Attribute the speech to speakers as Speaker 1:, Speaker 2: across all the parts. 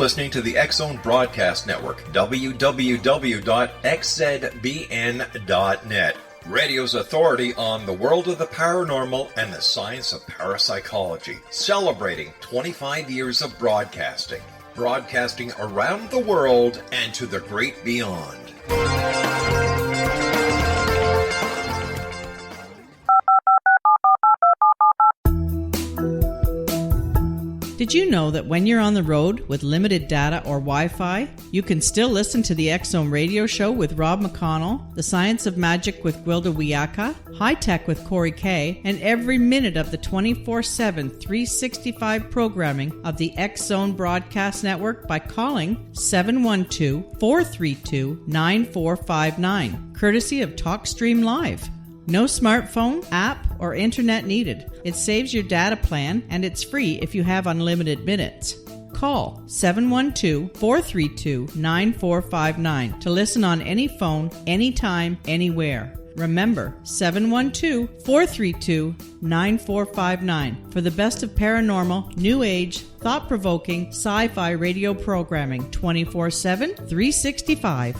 Speaker 1: listening to the X-Zone Broadcast Network, www.xzbn.net. Radio's authority on the world of the paranormal and the science of parapsychology, celebrating 25 years of broadcasting around the world and to the great beyond.
Speaker 2: Did you know that when you're on the road with limited data or Wi-Fi, you can still listen to the X-Zone Radio Show with Rob McConnell, The Science of Magic with Gwilda Wiyaka, High Tech with Corey Kay, and every minute of the 24/7, 365 programming of the X-Zone Broadcast Network by calling 712-432-9459, courtesy of TalkStream Live. No smartphone, app, or internet needed. It saves your data plan, and it's free if you have unlimited minutes. Call 712-432-9459 to listen on any phone, anytime, anywhere. Remember, 712-432-9459 for the best of paranormal, new age, thought-provoking, sci-fi radio programming 24/7, 365.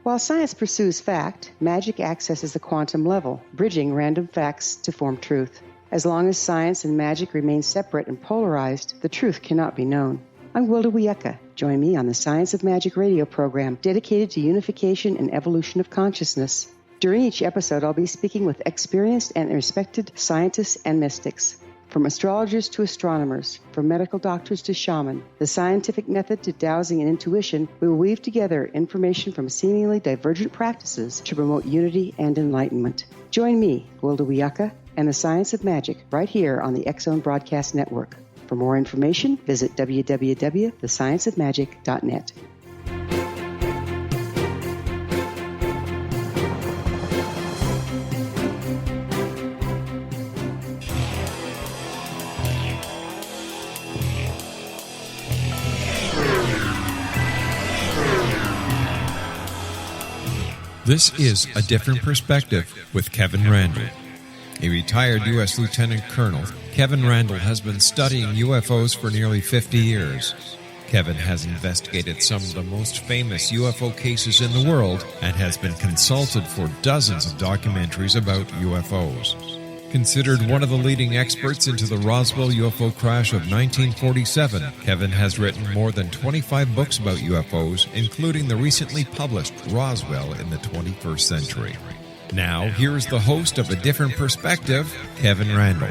Speaker 3: While science pursues fact, magic accesses the quantum level, bridging random facts to form truth. As long as science and magic remain separate and polarized, the truth cannot be known. I'm Gwilda Wiyaka. Join me on the Science of Magic radio program dedicated to unification and evolution of consciousness. During each episode, I'll be speaking with experienced and respected scientists and mystics. From astrologers to astronomers, from medical doctors to shaman, the scientific method to dowsing and intuition, we will weave together information from seemingly divergent practices to promote unity and enlightenment. Join me, Gwilda Wiyaka, and the Science of Magic right here on the X-Zone Broadcast Network. For more information, visit www.thescienceofmagic.net.
Speaker 4: This is A Different Perspective with Kevin Randle. A retired U.S. Lieutenant Colonel, Kevin Randle has been studying UFOs for nearly 50 years. Kevin has investigated some of the most famous UFO cases in the world and has been consulted for dozens of documentaries about UFOs. Considered one of the leading experts into the Roswell UFO crash of 1947, Kevin has written more than 25 books about UFOs, including the recently published Roswell in the 21st Century. Now, here's the host of A Different Perspective, Kevin Randle.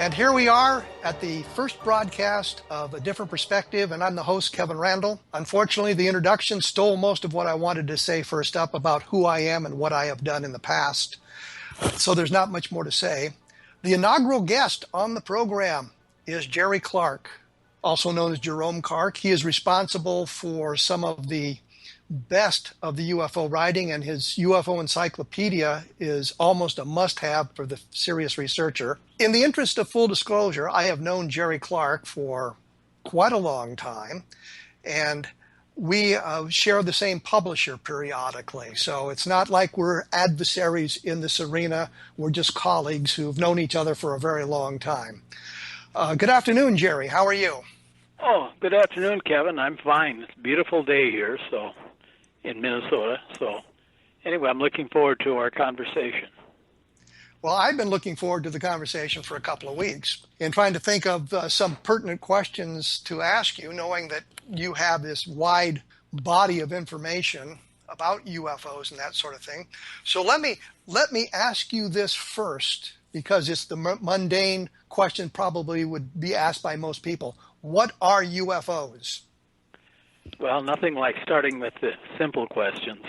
Speaker 5: And here we are at the first broadcast of A Different Perspective, and I'm the host, Kevin Randle. Unfortunately, the introduction stole most of what I wanted to say first up about who I am and what I have done in the past. So there's not much more to say. The inaugural guest on the program is Jerry Clark, also known as Jerome Clark. He is responsible for some of the best of the UFO writing, and his UFO encyclopedia is almost a must-have for the serious researcher. In the interest of full disclosure, I have known Jerry Clark for quite a long time, and we share the same publisher periodically. So it's not like we're adversaries in this arena. We're just colleagues who've known each other for a very long time. Good afternoon, Jerry. How are you?
Speaker 6: Oh, good afternoon, Kevin. I'm fine. It's a beautiful day here, in Minnesota. So anyway, I'm looking forward to our conversation.
Speaker 5: Well, I've been looking forward to the conversation for a couple of weeks and trying to think of some pertinent questions to ask you, knowing that you have this wide body of information about UFOs and that sort of thing. So let me ask you this first, because it's the mundane question probably would be asked by most people. What are UFOs?
Speaker 6: Well, nothing like starting with the simple questions.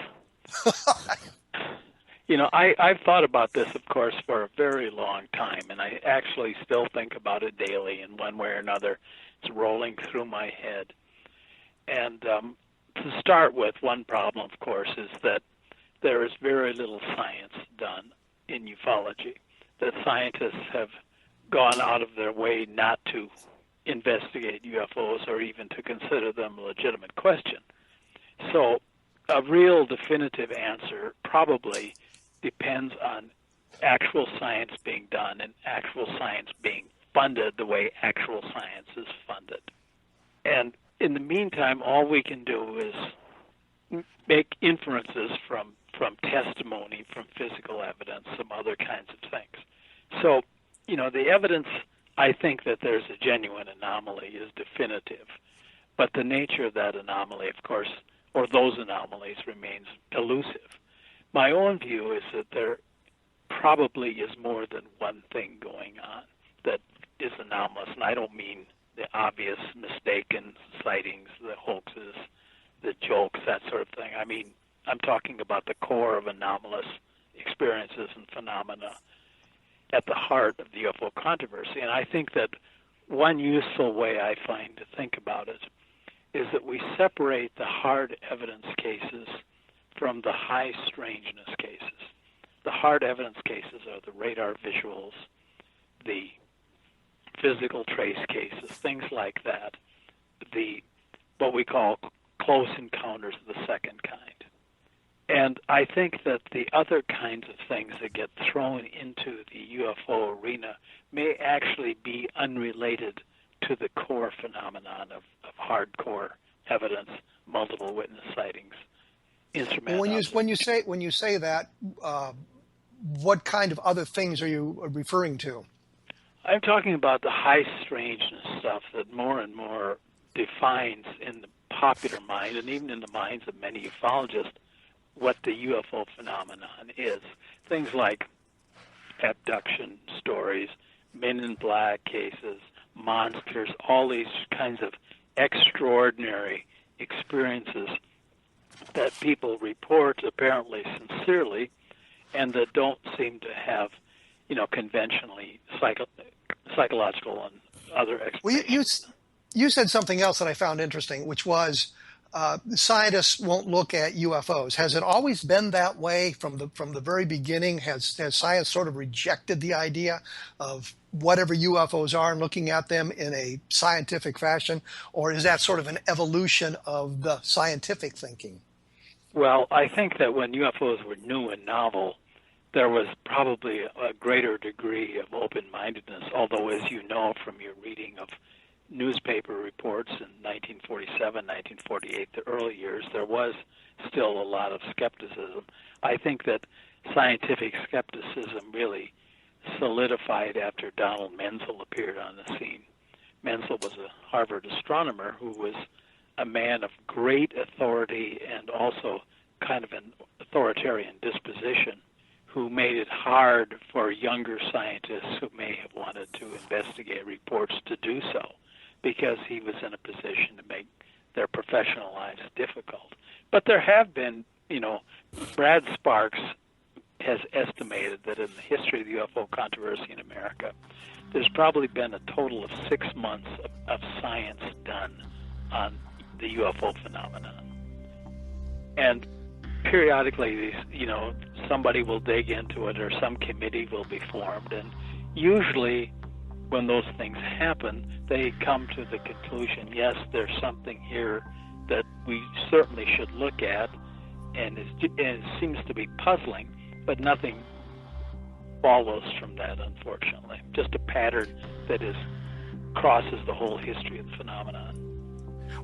Speaker 6: I've thought about this, of course, for a very long time, and I actually still think about it daily in one way or another. It's rolling through my head. And to start with, one problem, of course, is that there is very little science done in ufology, that scientists have gone out of their way not to investigate UFOs or even to consider them a legitimate question. So a real definitive answer probably depends on actual science being done and actual science being funded the way actual science is funded. And in the meantime, all we can do is make inferences from testimony, from physical evidence, some other kinds of things. So, the evidence, I think that there's a genuine anomaly, is definitive. But the nature of that anomaly, of course, or those anomalies, remains elusive. My own view is that there probably is more than one thing going on that is anomalous. And I don't mean the obvious mistaken sightings, the hoaxes, the jokes, that sort of thing. I mean, I'm talking about the core of anomalous experiences and phenomena at the heart of the UFO controversy. And I think that one useful way I find to think about it is that we separate the hard evidence cases from the high strangeness cases. The hard evidence cases are the radar visuals, the physical trace cases, things like that, what we call close encounters of the second kind. And I think that the other kinds of things that get thrown into the UFO arena may actually be unrelated to the core phenomenon of hardcore evidence, multiple witness sightings, instrumental.
Speaker 5: When you say that, what kind of other things are you referring to?
Speaker 6: I'm talking about the high strangeness stuff that more and more defines in the popular mind and even in the minds of many ufologists what the UFO phenomenon is. Things like abduction stories, men in black cases, monsters, all these kinds of extraordinary experiences that people report apparently sincerely and that don't seem to have, conventionally psychological and other explanations.
Speaker 5: Well, you said something else that I found interesting, which was scientists won't look at UFOs. Has it always been that way from the very beginning? Has science sort of rejected the idea of whatever UFOs are and looking at them in a scientific fashion, or is that sort of an evolution of the scientific thinking?
Speaker 6: Well, I think that when UFOs were new and novel, there was probably a greater degree of open-mindedness, although, as you know from your reading of newspaper reports in 1947, 1948, the early years, there was still a lot of skepticism. I think that scientific skepticism really solidified after Donald Menzel appeared on the scene. Menzel was a Harvard astronomer who was a man of great authority and also kind of an authoritarian disposition, who made it hard for younger scientists who may have wanted to investigate reports to do so, because he was in a position to make their professional lives difficult. But there have been, Brad Sparks has estimated that in the history of the UFO controversy in America, there's probably been a total of 6 months of science done on the UFO phenomenon. And periodically, somebody will dig into it or some committee will be formed. And usually when those things happen, they come to the conclusion, yes, there's something here that we certainly should look at, and it seems to be puzzling, but nothing follows from that, unfortunately. Just a pattern that crosses the whole history of the phenomenon.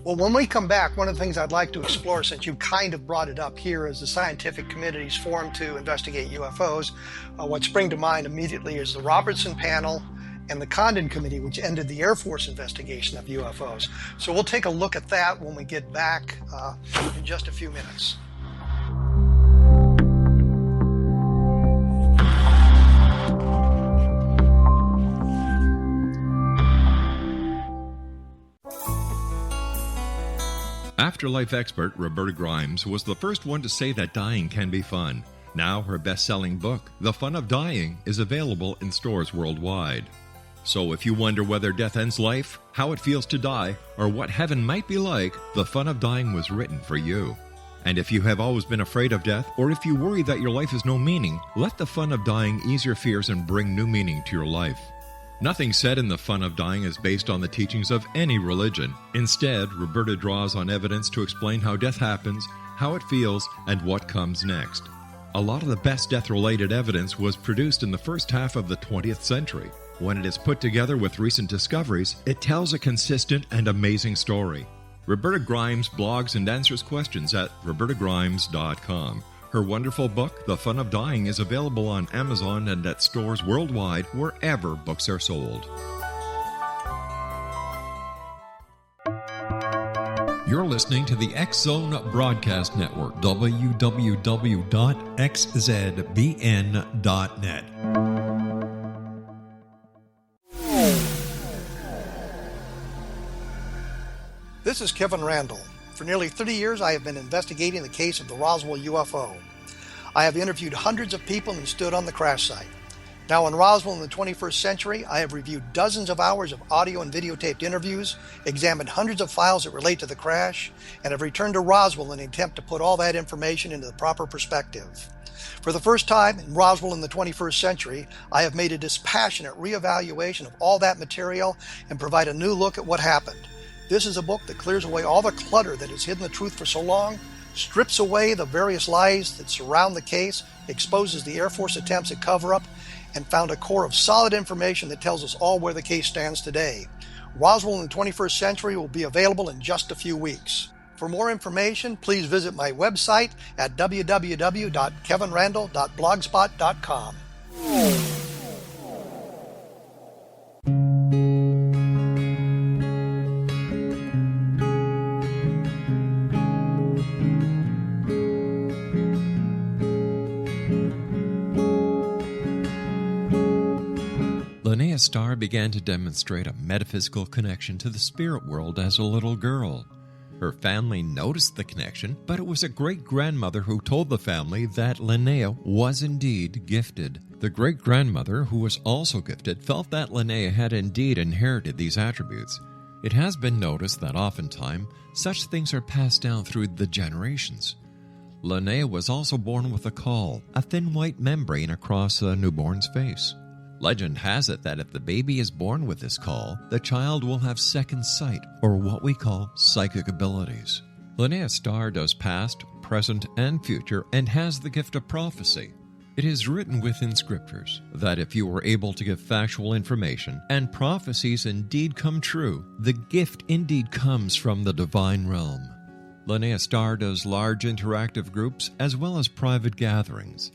Speaker 5: Well, when we come back, one of the things I'd like to explore, since you kind of brought it up here, is the scientific committees formed to investigate UFOs. What sprang to mind immediately is the Robertson Panel and the Condon Committee, which ended the Air Force investigation of UFOs. So we'll take a look at that when we get back in just a few minutes.
Speaker 4: Afterlife expert Roberta Grimes was the first one to say that dying can be fun. Now her best-selling book, The Fun of Dying, is available in stores worldwide. So if you wonder whether death ends life, how it feels to die, or what heaven might be like, The Fun of Dying was written for you. And if you have always been afraid of death, or if you worry that your life has no meaning, let The Fun of Dying ease your fears and bring new meaning to your life. Nothing said in The Fun of Dying is based on the teachings of any religion. Instead, Roberta draws on evidence to explain how death happens, how it feels, and what comes next. A lot of the best death-related evidence was produced in the first half of the 20th century. When it is put together with recent discoveries, it tells a consistent and amazing story. Roberta Grimes blogs and answers questions at robertagrimes.com. Her wonderful book, The Fun of Dying, is available on Amazon and at stores worldwide wherever books are sold. You're listening to the X-Zone Broadcast Network, www.xzbn.net.
Speaker 5: This is Kevin Randle. For nearly 30 years, I have been investigating the case of the Roswell UFO. I have interviewed hundreds of people and stood on the crash site. Now in Roswell in the 21st century, I have reviewed dozens of hours of audio and videotaped interviews, examined hundreds of files that relate to the crash, and have returned to Roswell in an attempt to put all that information into the proper perspective. For the first time in Roswell in the 21st century, I have made a dispassionate reevaluation of all that material and provide a new look at what happened. This is a book that clears away all the clutter that has hidden the truth for so long, strips away the various lies that surround the case, exposes the Air Force attempts at cover-up, and found a core of solid information that tells us all where the case stands today. Roswell in the 21st century will be available in just a few weeks. For more information, please visit my website at www.kevinrandle.blogspot.com.
Speaker 4: Linnea Starr began to demonstrate a metaphysical connection to the spirit world as a little girl. Her family noticed the connection, but it was a great-grandmother who told the family that Linnea was indeed gifted. The great-grandmother, who was also gifted, felt that Linnea had indeed inherited these attributes. It has been noticed that oftentimes such things are passed down through the generations. Linnea was also born with a caul, a thin white membrane across a newborn's face. Legend has it that if the baby is born with this caul, the child will have second sight, or what we call psychic abilities. Linnea Starr does past, present, and future, and has the gift of prophecy. It is written within scriptures that if you are able to give factual information, and prophecies indeed come true, the gift indeed comes from the divine realm. Linnea Starr does large interactive groups as well as private gatherings.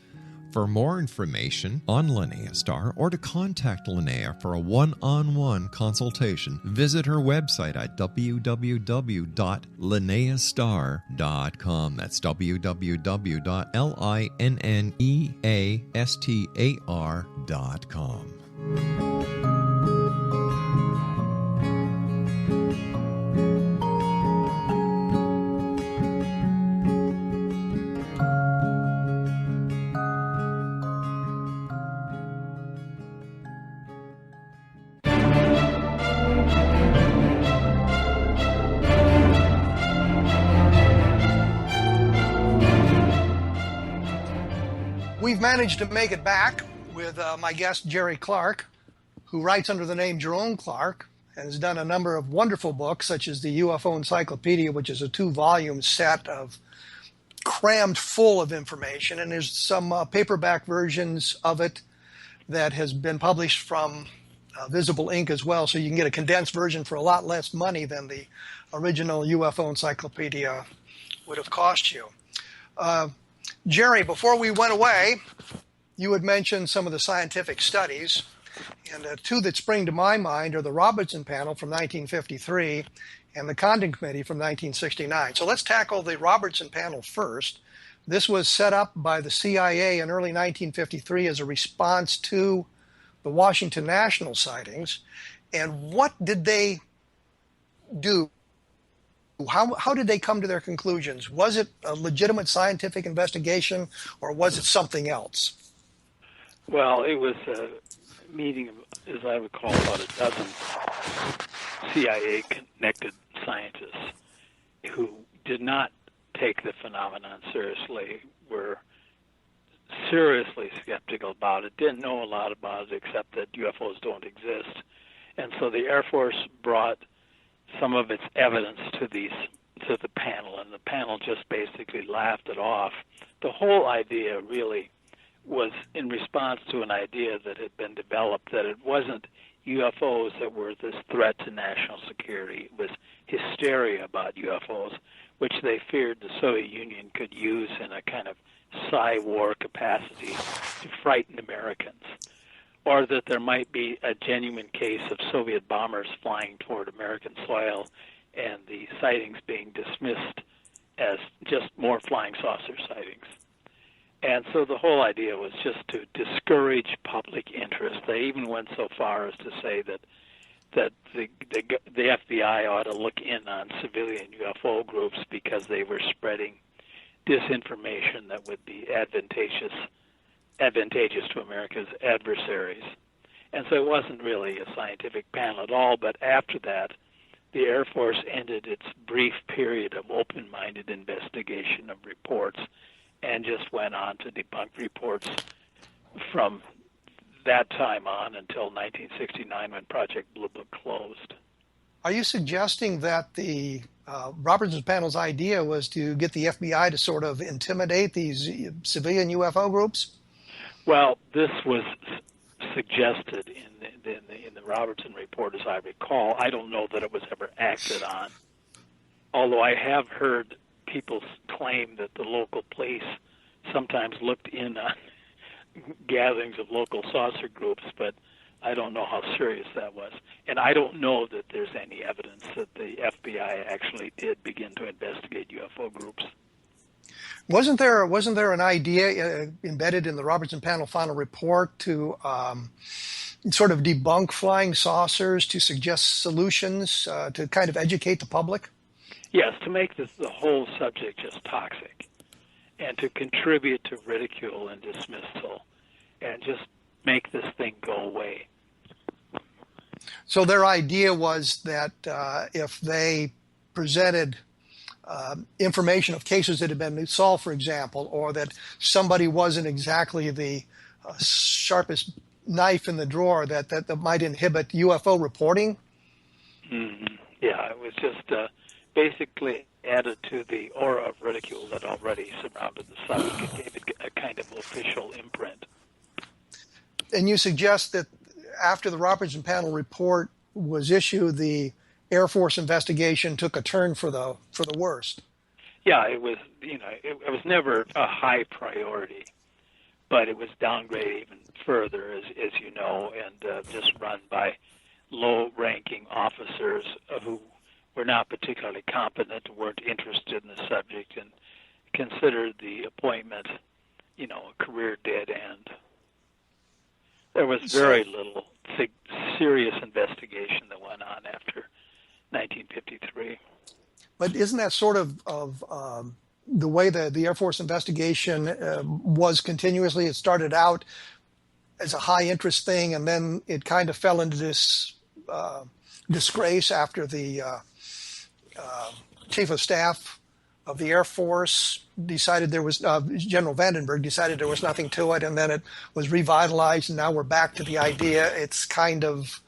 Speaker 4: For more information on Linnea Starr or to contact Linnea for a one-on-one consultation, visit her website at www.linneastar.com. That's www.linneastar.com.
Speaker 5: We've managed to make it back with my guest, Jerry Clark, who writes under the name Jerome Clark and has done a number of wonderful books, such as the UFO Encyclopedia, which is a 2-volume set of crammed full of information. And there's some paperback versions of it that has been published from Visible Ink as well, so you can get a condensed version for a lot less money than the original UFO Encyclopedia would have cost you. Jerry, before we went away, you had mentioned some of the scientific studies, and two that spring to my mind are the Robertson Panel from 1953 and the Condon Committee from 1969. So let's tackle the Robertson Panel first. This was set up by the CIA in early 1953 as a response to the Washington National sightings. And what did they do How did they come to their conclusions? Was it a legitimate scientific investigation, or was it something else?
Speaker 6: Well, it was a meeting of, as I recall, about a dozen CIA-connected scientists who did not take the phenomenon seriously, were seriously skeptical about it, didn't know a lot about it except that UFOs don't exist. And so the Air Force brought some of its evidence to the panel, and the panel just basically laughed it off. The whole idea really was in response to an idea that had been developed, that it wasn't UFOs that were this threat to national security. It was hysteria about UFOs, which they feared the Soviet Union could use in a kind of psy-war capacity to frighten Americans, or that there might be a genuine case of Soviet bombers flying toward American soil and the sightings being dismissed as just more flying saucer sightings. And so the whole idea was just to discourage public interest. They even went so far as to say that the FBI ought to look in on civilian UFO groups because they were spreading disinformation that would be advantageous to America's adversaries. And so it wasn't really a scientific panel at all, but after that, the Air Force ended its brief period of open-minded investigation of reports and just went on to debunk reports from that time on until 1969 when Project Blue Book closed.
Speaker 5: Are you suggesting that the Robertson panel's idea was to get the FBI to sort of intimidate these civilian UFO groups?
Speaker 6: Well, this was suggested in the Robertson report, as I recall. I don't know that it was ever acted on, although I have heard people claim that the local police sometimes looked in on gatherings of local saucer groups, but I don't know how serious that was. And I don't know that there's any evidence that the FBI actually did begin to investigate UFO groups.
Speaker 5: Wasn't there an idea embedded in the Robertson panel final report to sort of debunk flying saucers, to suggest solutions, to kind of educate the public?
Speaker 6: Yes, to make the whole subject just toxic, and to contribute to ridicule and dismissal, and just make this thing go away.
Speaker 5: So their idea was that if they presented information of cases that had been solved, for example, or that somebody wasn't exactly the sharpest knife in the drawer, that might inhibit UFO reporting?
Speaker 6: Mm-hmm. Yeah, it was just basically added to the aura of ridicule that already surrounded the subject. It gave it a kind of official imprint.
Speaker 5: And you suggest that after the Robertson panel report was issued, the Air Force investigation took a turn for the worst.
Speaker 6: Yeah, it was. It was never a high priority, but it was downgraded even further, as you know, and just run by low-ranking officers who were not particularly competent, weren't interested in the subject, and considered the appointment, a career dead end. There was very little serious investigation that went on after 1953.
Speaker 5: But isn't that sort of the way the Air Force investigation was continuously? It started out as a high-interest thing, and then it kind of fell into this disgrace after the Chief of Staff of the Air Force decided there was, General Vandenberg decided there was nothing to it, and then it was revitalized, and now we're back to the idea it's kind of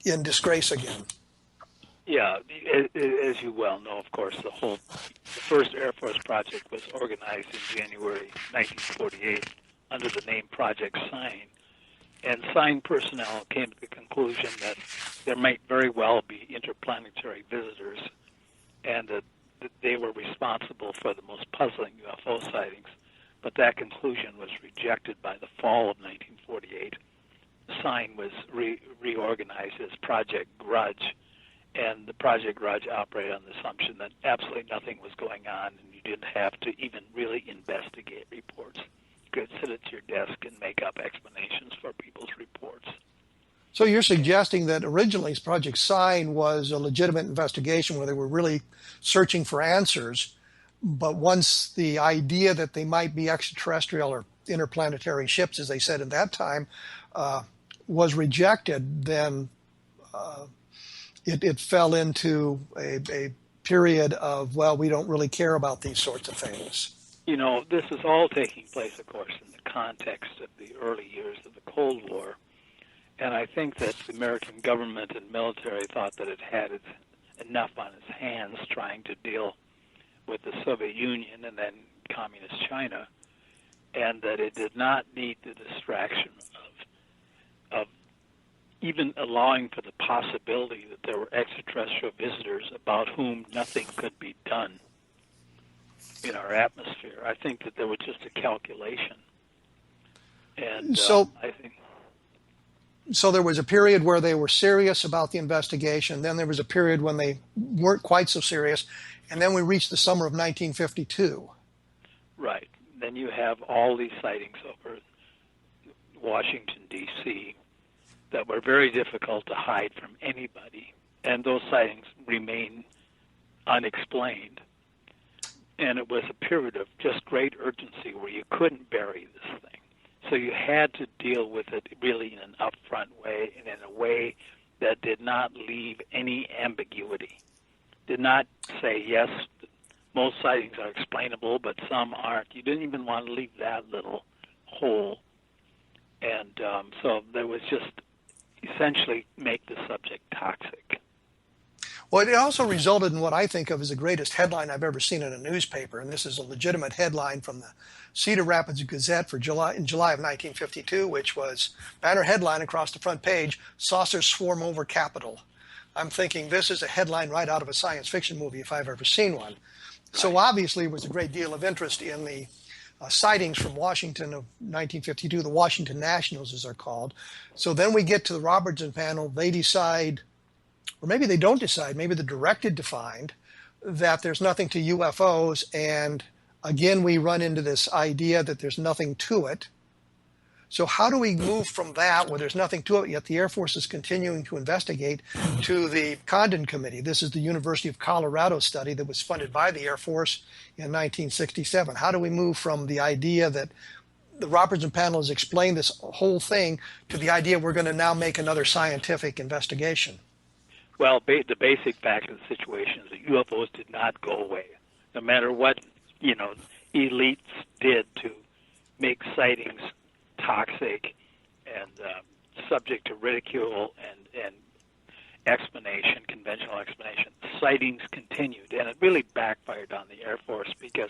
Speaker 5: in disgrace again.
Speaker 6: Yeah, as you well know, of course, the first Air Force project was organized in January 1948 under the name Project Sign. And Sign personnel came to the conclusion that there might very well be interplanetary visitors, and that they were responsible for the most puzzling UFO sightings. But that conclusion was rejected by the fall of 1948. Sign was reorganized as Project Grudge, and the Project Grudge operated on the assumption that absolutely nothing was going on, and you didn't have to even really investigate reports. You could sit at your desk and make up explanations for people's reports.
Speaker 5: So you're suggesting that originally Project Sign was a legitimate investigation where they were really searching for answers, but once the idea that they might be extraterrestrial or interplanetary ships, as they said at that time, was rejected, then it fell into a period of, well, we don't really care about these sorts of things.
Speaker 6: You know, this is all taking place, of course, in the context of the early years of the Cold War. And I think that the American government and military thought that it had enough on its hands trying to deal with the Soviet Union and then communist China, and that it did not need the distraction of even allowing for the possibility that there were extraterrestrial visitors about whom nothing could be done in our atmosphere. I think that there was just a calculation. And I think...
Speaker 5: So there was a period where they were serious about the investigation. Then there was a period when they weren't quite so serious. And then we reached the summer of 1952.
Speaker 6: Right. Then you have all these sightings over Washington, D.C. that were very difficult to hide from anybody. And those sightings remain unexplained. And it was a period of just great urgency where you couldn't bury this thing. So you had to deal with it really in an upfront way and in a way that did not leave any ambiguity. Did not say, yes, most sightings are explainable, but some aren't. You didn't even want to leave that little hole. And so there was just essentially make the subject toxic.
Speaker 5: Well, it also resulted in what I think of as the greatest headline I've ever seen in a newspaper, and this is a legitimate headline from the Cedar Rapids Gazette in July of 1952, which was banner headline across the front page, "Saucers Swarm Over Capitol." I'm thinking this is a headline right out of a science fiction movie if I've ever seen one. Right. So obviously there was a great deal of interest in the sightings from Washington of 1952, the Washington Nationals as they're called. So then we get to the Robertson panel, they decide, or maybe they don't decide, maybe the directed to find that there's nothing to UFOs, and again we run into this idea that there's nothing to it. So how do we move from that, where there's nothing to it, yet the Air Force is continuing to investigate, to the Condon Committee? This is the University of Colorado study that was funded by the Air Force in 1967. How do we move from the idea that the Robertson panel has explained this whole thing to the idea we're going to now make another scientific investigation?
Speaker 6: Well, the basic fact of the situation is that UFOs did not go away. No matter what, elites did to make sightings toxic and subject to ridicule and explanation, conventional explanation, sightings continued. And it really backfired on the Air Force because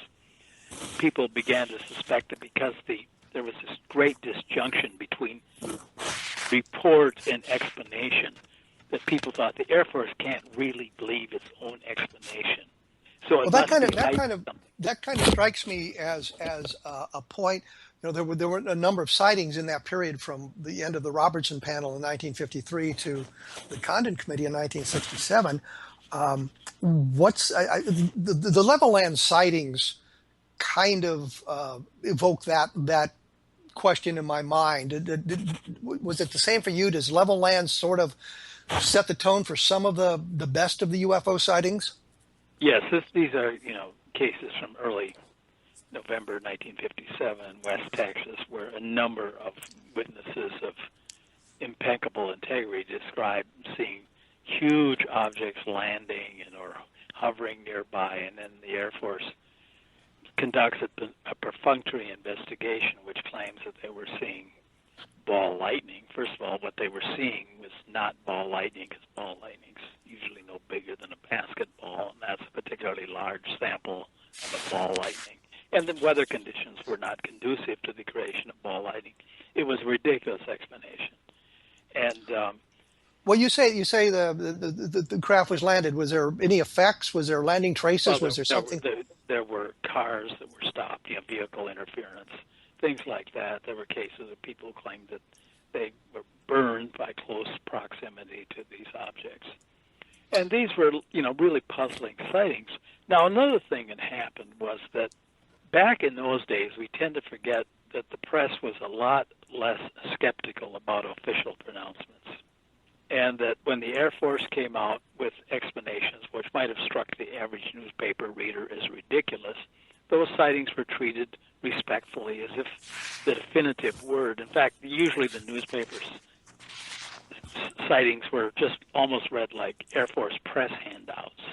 Speaker 6: people began to suspect that because there was this great disjunction between report and explanation, that people thought the Air Force can't really believe its own explanation. So that
Speaker 5: kind of strikes me as a point. There were a number of sightings in that period from the end of the Robertson panel in 1953 to the Condon Committee in 1967. The level land sightings kind of evoke that question in my mind. Was it the same for you? Does level land sort of set the tone for some of the best of the UFO sightings?
Speaker 6: Yes, these are cases from early November 1957 in West Texas, where a number of witnesses of impeccable integrity described seeing huge objects landing or hovering nearby, and then the Air Force conducts a perfunctory investigation which claims that they were seeing ball lightning. First of all, what they were seeing was not ball lightning, because ball lightning's usually no bigger than a basketball, and that's a particularly large sample of ball lightning. And the weather conditions were not conducive to the creation of ball lightning. It was a ridiculous explanation. And
Speaker 5: well, you say the craft was landed. Was there any effects? Was there landing traces? Was there something?
Speaker 6: There were cars that were stopped, vehicle interference, things like that. There were cases of people who claimed that they were burned by close proximity to these objects. And these were, really puzzling sightings. Now, another thing that happened was that back in those days, we tend to forget that the press was a lot less skeptical about official pronouncements. And that when the Air Force came out with explanations, which might have struck the average newspaper reader as ridiculous, those sightings were treated respectfully as if the definitive word. In fact, usually the newspapers' sightings were just almost read like Air Force press handouts.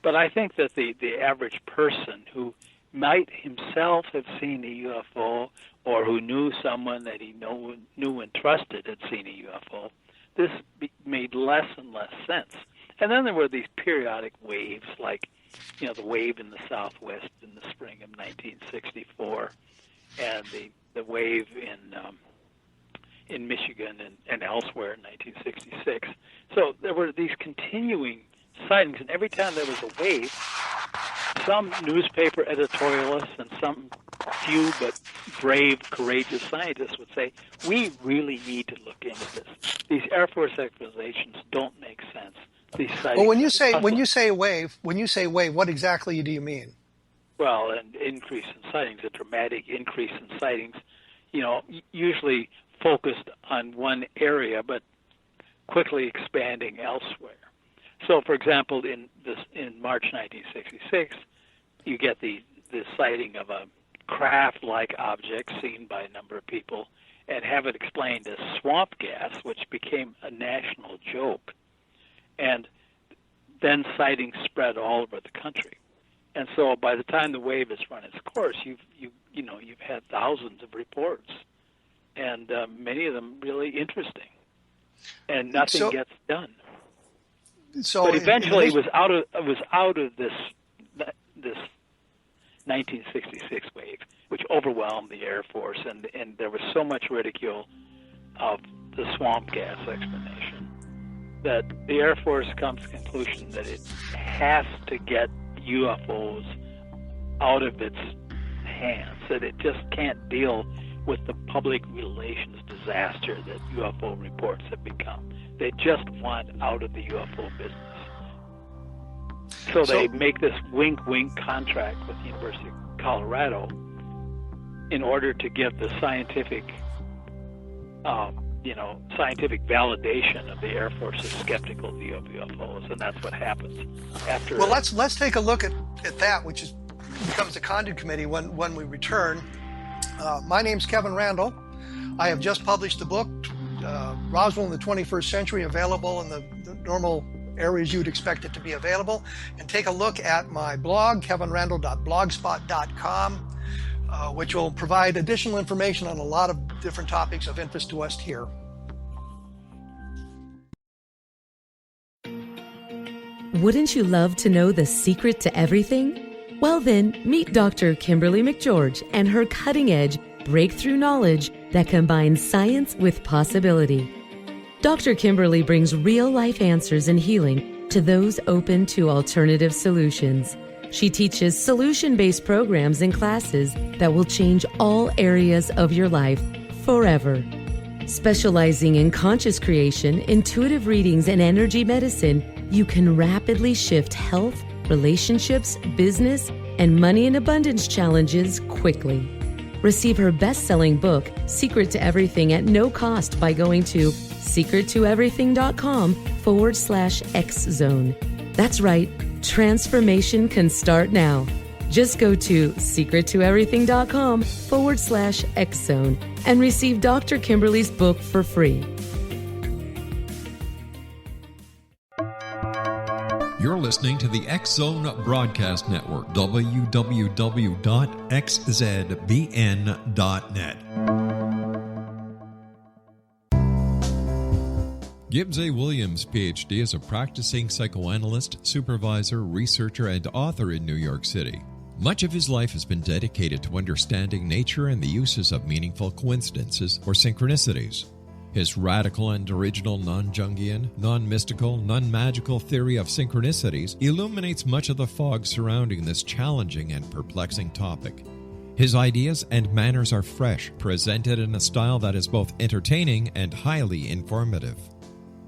Speaker 6: But I think that the average person who might himself have seen a UFO or who knew someone that he knew and trusted had seen a UFO, this made less and less sense. And then there were these periodic waves, like, the wave in the Southwest in the spring of 1964, and the wave in Michigan and elsewhere in 1966. So there were these continuing sightings, and every time there was a wave, some newspaper editorialists and some few but brave, courageous scientists would say, we really need to look into this. These Air Force explanations don't make sense. These sightings.
Speaker 5: Well, when you say wave, what exactly do you mean?
Speaker 6: Well, an increase in sightings, a dramatic increase in sightings, usually focused on one area, but quickly expanding elsewhere. So, for example, in March 1966, you get the sighting of a craft-like object seen by a number of people, and have it explained as swamp gas, which became a national joke. And then sightings spread all over the country. And so by the time the wave has run its course, you've had thousands of reports, and many of them really interesting, and nothing gets done. But eventually, it was out of this 1966 wave, which overwhelmed the Air Force, and there was so much ridicule of the swamp gas explanation that the Air Force comes to the conclusion that it has to get UFOs out of its hands, that it just can't deal with the public relations disaster that UFO reports have become. They just want out of the UFO business. So they make this wink-wink contract with the University of Colorado in order to give the scientific validation of the Air Force's skeptical view of UFOs, and that's what happens after. Well,
Speaker 5: let's take a look at that, which becomes the Condon Committee when we return. My name's Kevin Randle. I have just published the book, Roswell in the 21st Century, available in the normal areas you would expect it to be available. And take a look at my blog, kevinrandle.blogspot.com, which will provide additional information on a lot of different topics of interest to us here.
Speaker 7: Wouldn't you love to know the secret to everything? Well then, meet Dr. Kimberly McGeorge and her cutting-edge breakthrough knowledge that combines science with possibility. Dr. Kimberly brings real-life answers and healing to those open to alternative solutions. She teaches solution-based programs and classes that will change all areas of your life forever. Specializing in conscious creation, intuitive readings, and energy medicine, you can rapidly shift health, relationships, business, and money and abundance challenges quickly. Receive her best-selling book, Secret to Everything, at no cost by going to secrettoeverything.com/X-Zone. That's right, transformation can start now. Just go to secrettoeverything.com/X-Zone and receive Dr. Kimberly's book for free.
Speaker 4: You're listening to the X-Zone Broadcast Network, www.xzbn.net. Gibbs A. Williams, Ph.D., is a practicing psychoanalyst, supervisor, researcher, and author in New York City. Much of his life has been dedicated to understanding nature and the uses of meaningful coincidences or synchronicities. His radical and original non-Jungian, non-mystical, non-magical theory of synchronicities illuminates much of the fog surrounding this challenging and perplexing topic. His ideas and manners are fresh, presented in a style that is both entertaining and highly informative.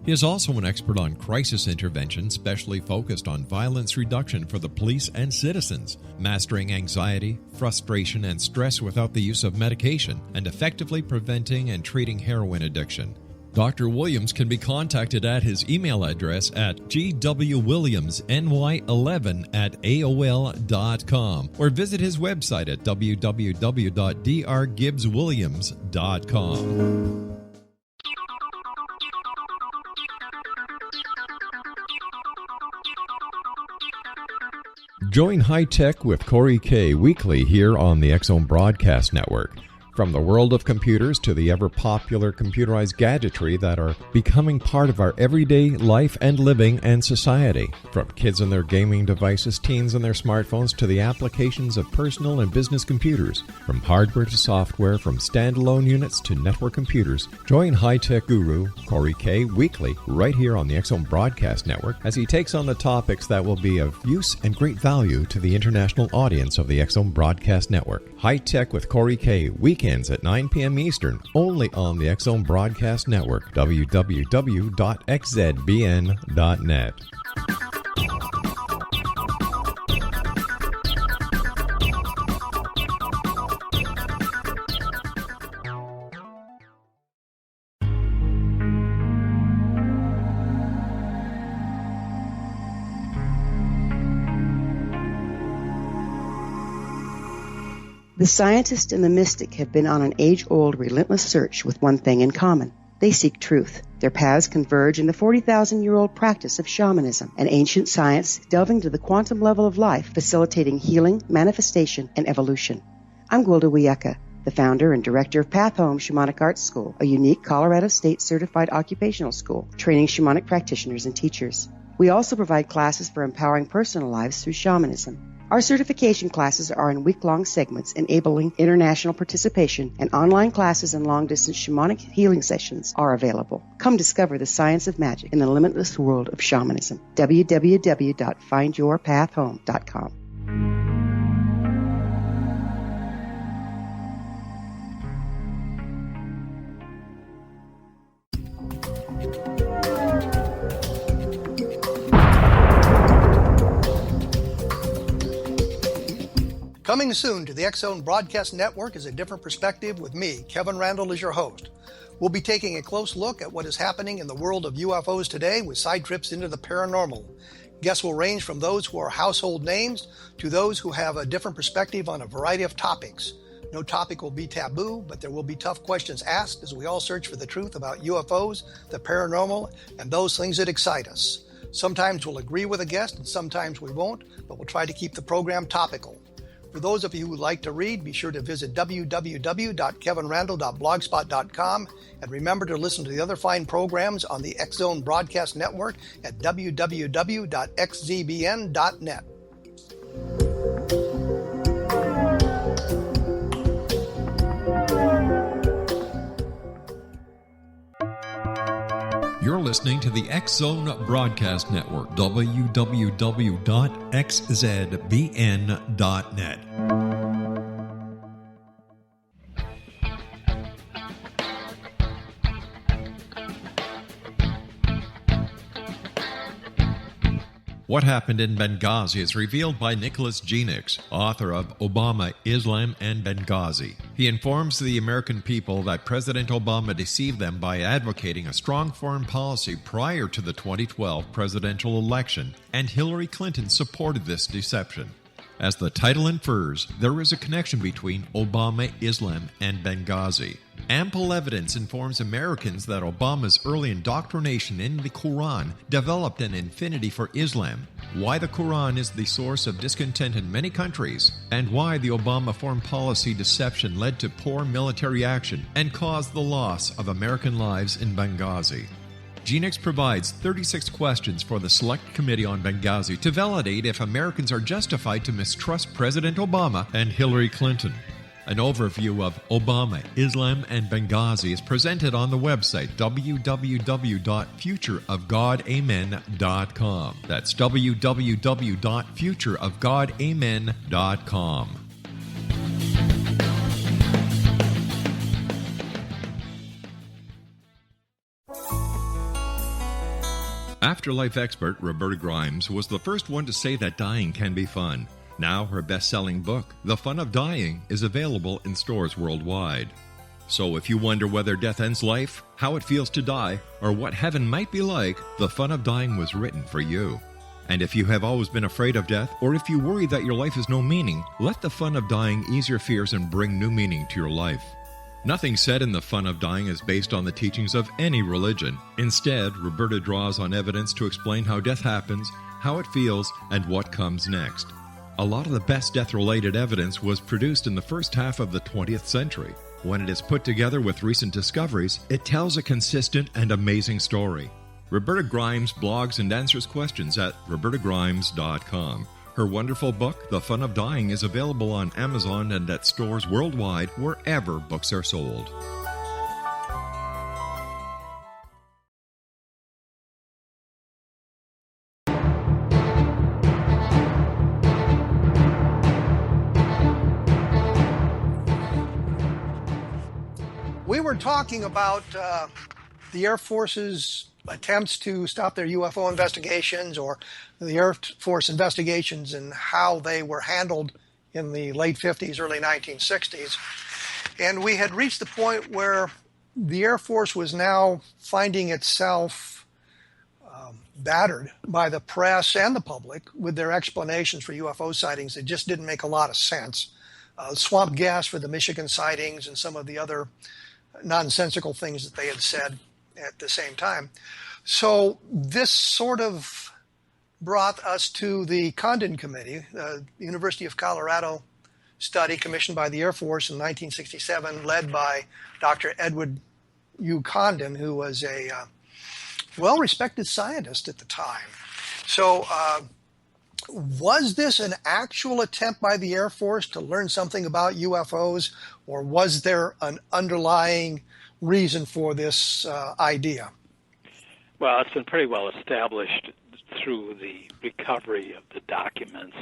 Speaker 4: He is also an expert on crisis intervention, specially focused on violence reduction for the police and citizens, mastering anxiety, frustration, and stress without the use of medication, and effectively preventing and treating heroin addiction. Dr. Williams can be contacted at his email address at gwwilliamsny11@aol.com or visit his website at www.drgibbswilliams.com. Join High Tech with Corey K. weekly here on the X-Zone Broadcast Network. From the world of computers to the ever-popular computerized gadgetry that are becoming part of our everyday life and living and society. From kids and their gaming devices, teens and their smartphones, to the applications of personal and business computers. From hardware to software, from standalone units to network computers. Join high-tech guru Corey K. weekly right here on the X-Zone Broadcast Network as he takes on the topics that will be of use and great value to the international audience of the X-Zone Broadcast Network. High Tech with Corey K. weekends at 9 p.m. Eastern, only on the X-Zone Broadcast Network, www.xzbn.net.
Speaker 3: The scientist and the mystic have been on an age-old, relentless search with one thing in common. They seek truth. Their paths converge in the 40,000-year-old practice of shamanism, an ancient science delving to the quantum level of life, facilitating healing, manifestation, and evolution. I'm Gwilda Wiyaka, the founder and director of Path Home Shamanic Arts School, a unique Colorado State-certified occupational school, training shamanic practitioners and teachers. We also provide classes for empowering personal lives through shamanism. Our certification classes are in week-long segments enabling international participation, and online classes and long-distance shamanic healing sessions are available. Come discover the science of magic in the limitless world of shamanism. www.findyourpathhome.com.
Speaker 5: Coming soon to the X-Zone Broadcast Network is A Different Perspective with me, Kevin Randle, as your host. We'll be taking a close look at what is happening in the world of UFOs today with side trips into the paranormal. Guests will range from those who are household names to those who have a different perspective on a variety of topics. No topic will be taboo, but there will be tough questions asked as we all search for the truth about UFOs, the paranormal, and those things that excite us. Sometimes we'll agree with a guest and sometimes we won't, but we'll try to keep the program topical. For those of you who would like to read, be sure to visit www.kevinrandle.blogspot.com and remember to listen to the other fine programs on the X-Zone Broadcast Network at www.xzbn.net.
Speaker 4: You're listening to the X-Zone Broadcast Network, www.xzbn.net. What happened in Benghazi is revealed by Nicholas Genix, author of Obama, Islam, and Benghazi. He informs the American people that President Obama deceived them by advocating a strong foreign policy prior to the 2012 presidential election, and Hillary Clinton supported this deception. As the title infers, there is a connection between Obama, Islam, and Benghazi. Ample evidence informs Americans that Obama's early indoctrination in the Quran developed an affinity for Islam, why the Quran is the source of discontent in many countries, and why the Obama foreign policy deception led to poor military action and caused the loss of American lives in Benghazi. Genix provides 36 questions for the Select Committee on Benghazi to validate if Americans are justified to mistrust President Obama and Hillary Clinton. An overview of Obama, Islam, and Benghazi is presented on the website www.futureofgodAmen.com. That's www.futureofgodAmen.com. Afterlife expert Roberta Grimes was the first one to say that dying can be fun. Now her best-selling book, The Fun of Dying, is available in stores worldwide. So if you wonder whether death ends life, how it feels to die, or what heaven might be like, The Fun of Dying was written for you. And if you have always been afraid of death, or if you worry that your life has no meaning, let The Fun of Dying ease your fears and bring new meaning to your life. Nothing said in The Fun of Dying is based on the teachings of any religion. Instead, Roberta draws on evidence to explain how death happens, how it feels, and what comes next. A lot of the best death-related evidence was produced in the first half of the 20th century. When it is put together with recent discoveries, it tells a consistent and amazing story. Roberta Grimes blogs and answers questions at robertagrimes.com. Her wonderful book, The Fun of Dying, is available on Amazon and at stores worldwide wherever books are sold.
Speaker 5: We were talking about the Air Force's attempts to stop their UFO investigations, or the Air Force investigations, and how they were handled in the late 50s, early 1960s. And we had reached the point where the Air Force was now finding itself battered by the press and the public with their explanations for UFO sightings. It just didn't make a lot of sense. Swamp gas for the Michigan sightings and some of the other nonsensical things that they had said at the same time. So this sort of brought us to the Condon Committee, the University of Colorado study commissioned by the Air Force in 1967, led by Dr. Edward U. Condon, who was a well-respected scientist at the time. So was this an actual attempt by the Air Force to learn something about UFOs, or was there an underlying reason for this idea?
Speaker 6: Well, it's been pretty well established through the recovery of the documents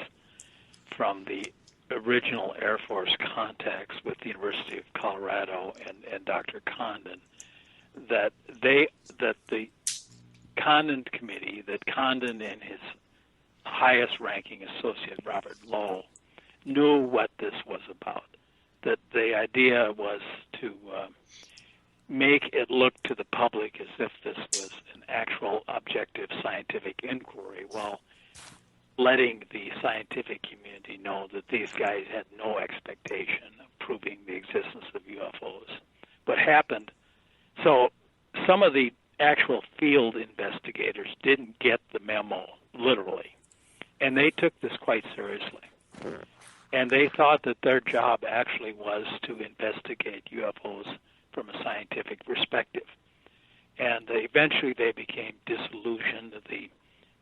Speaker 6: from the original Air Force contacts with the University of Colorado and Dr. Condon that the Condon Committee, that Condon and his highest-ranking associate, Robert Lowe, knew what this was about. That the idea was to make it look to the public as if this was an actual objective scientific inquiry, while letting the scientific community know that these guys had no expectation of proving the existence of UFOs. What happened, so some of the actual field investigators didn't get the memo, literally, and they took this quite seriously. And they thought that their job actually was to investigate UFOs from a scientific perspective. And eventually they became disillusioned. The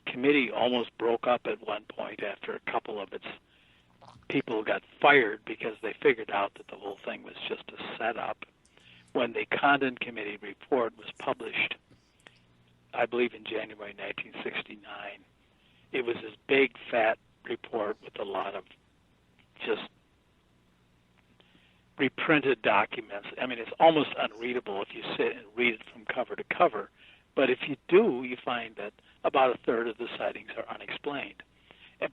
Speaker 6: committee almost broke up at one point after a couple of its people got fired because they figured out that the whole thing was just a setup. When the Condon Committee report was published, I believe in January 1969, it was this big, fat report with a lot of just reprinted documents. I mean, it's almost unreadable if you sit and read it from cover to cover. But if you do, you find that about a third of the sightings are unexplained.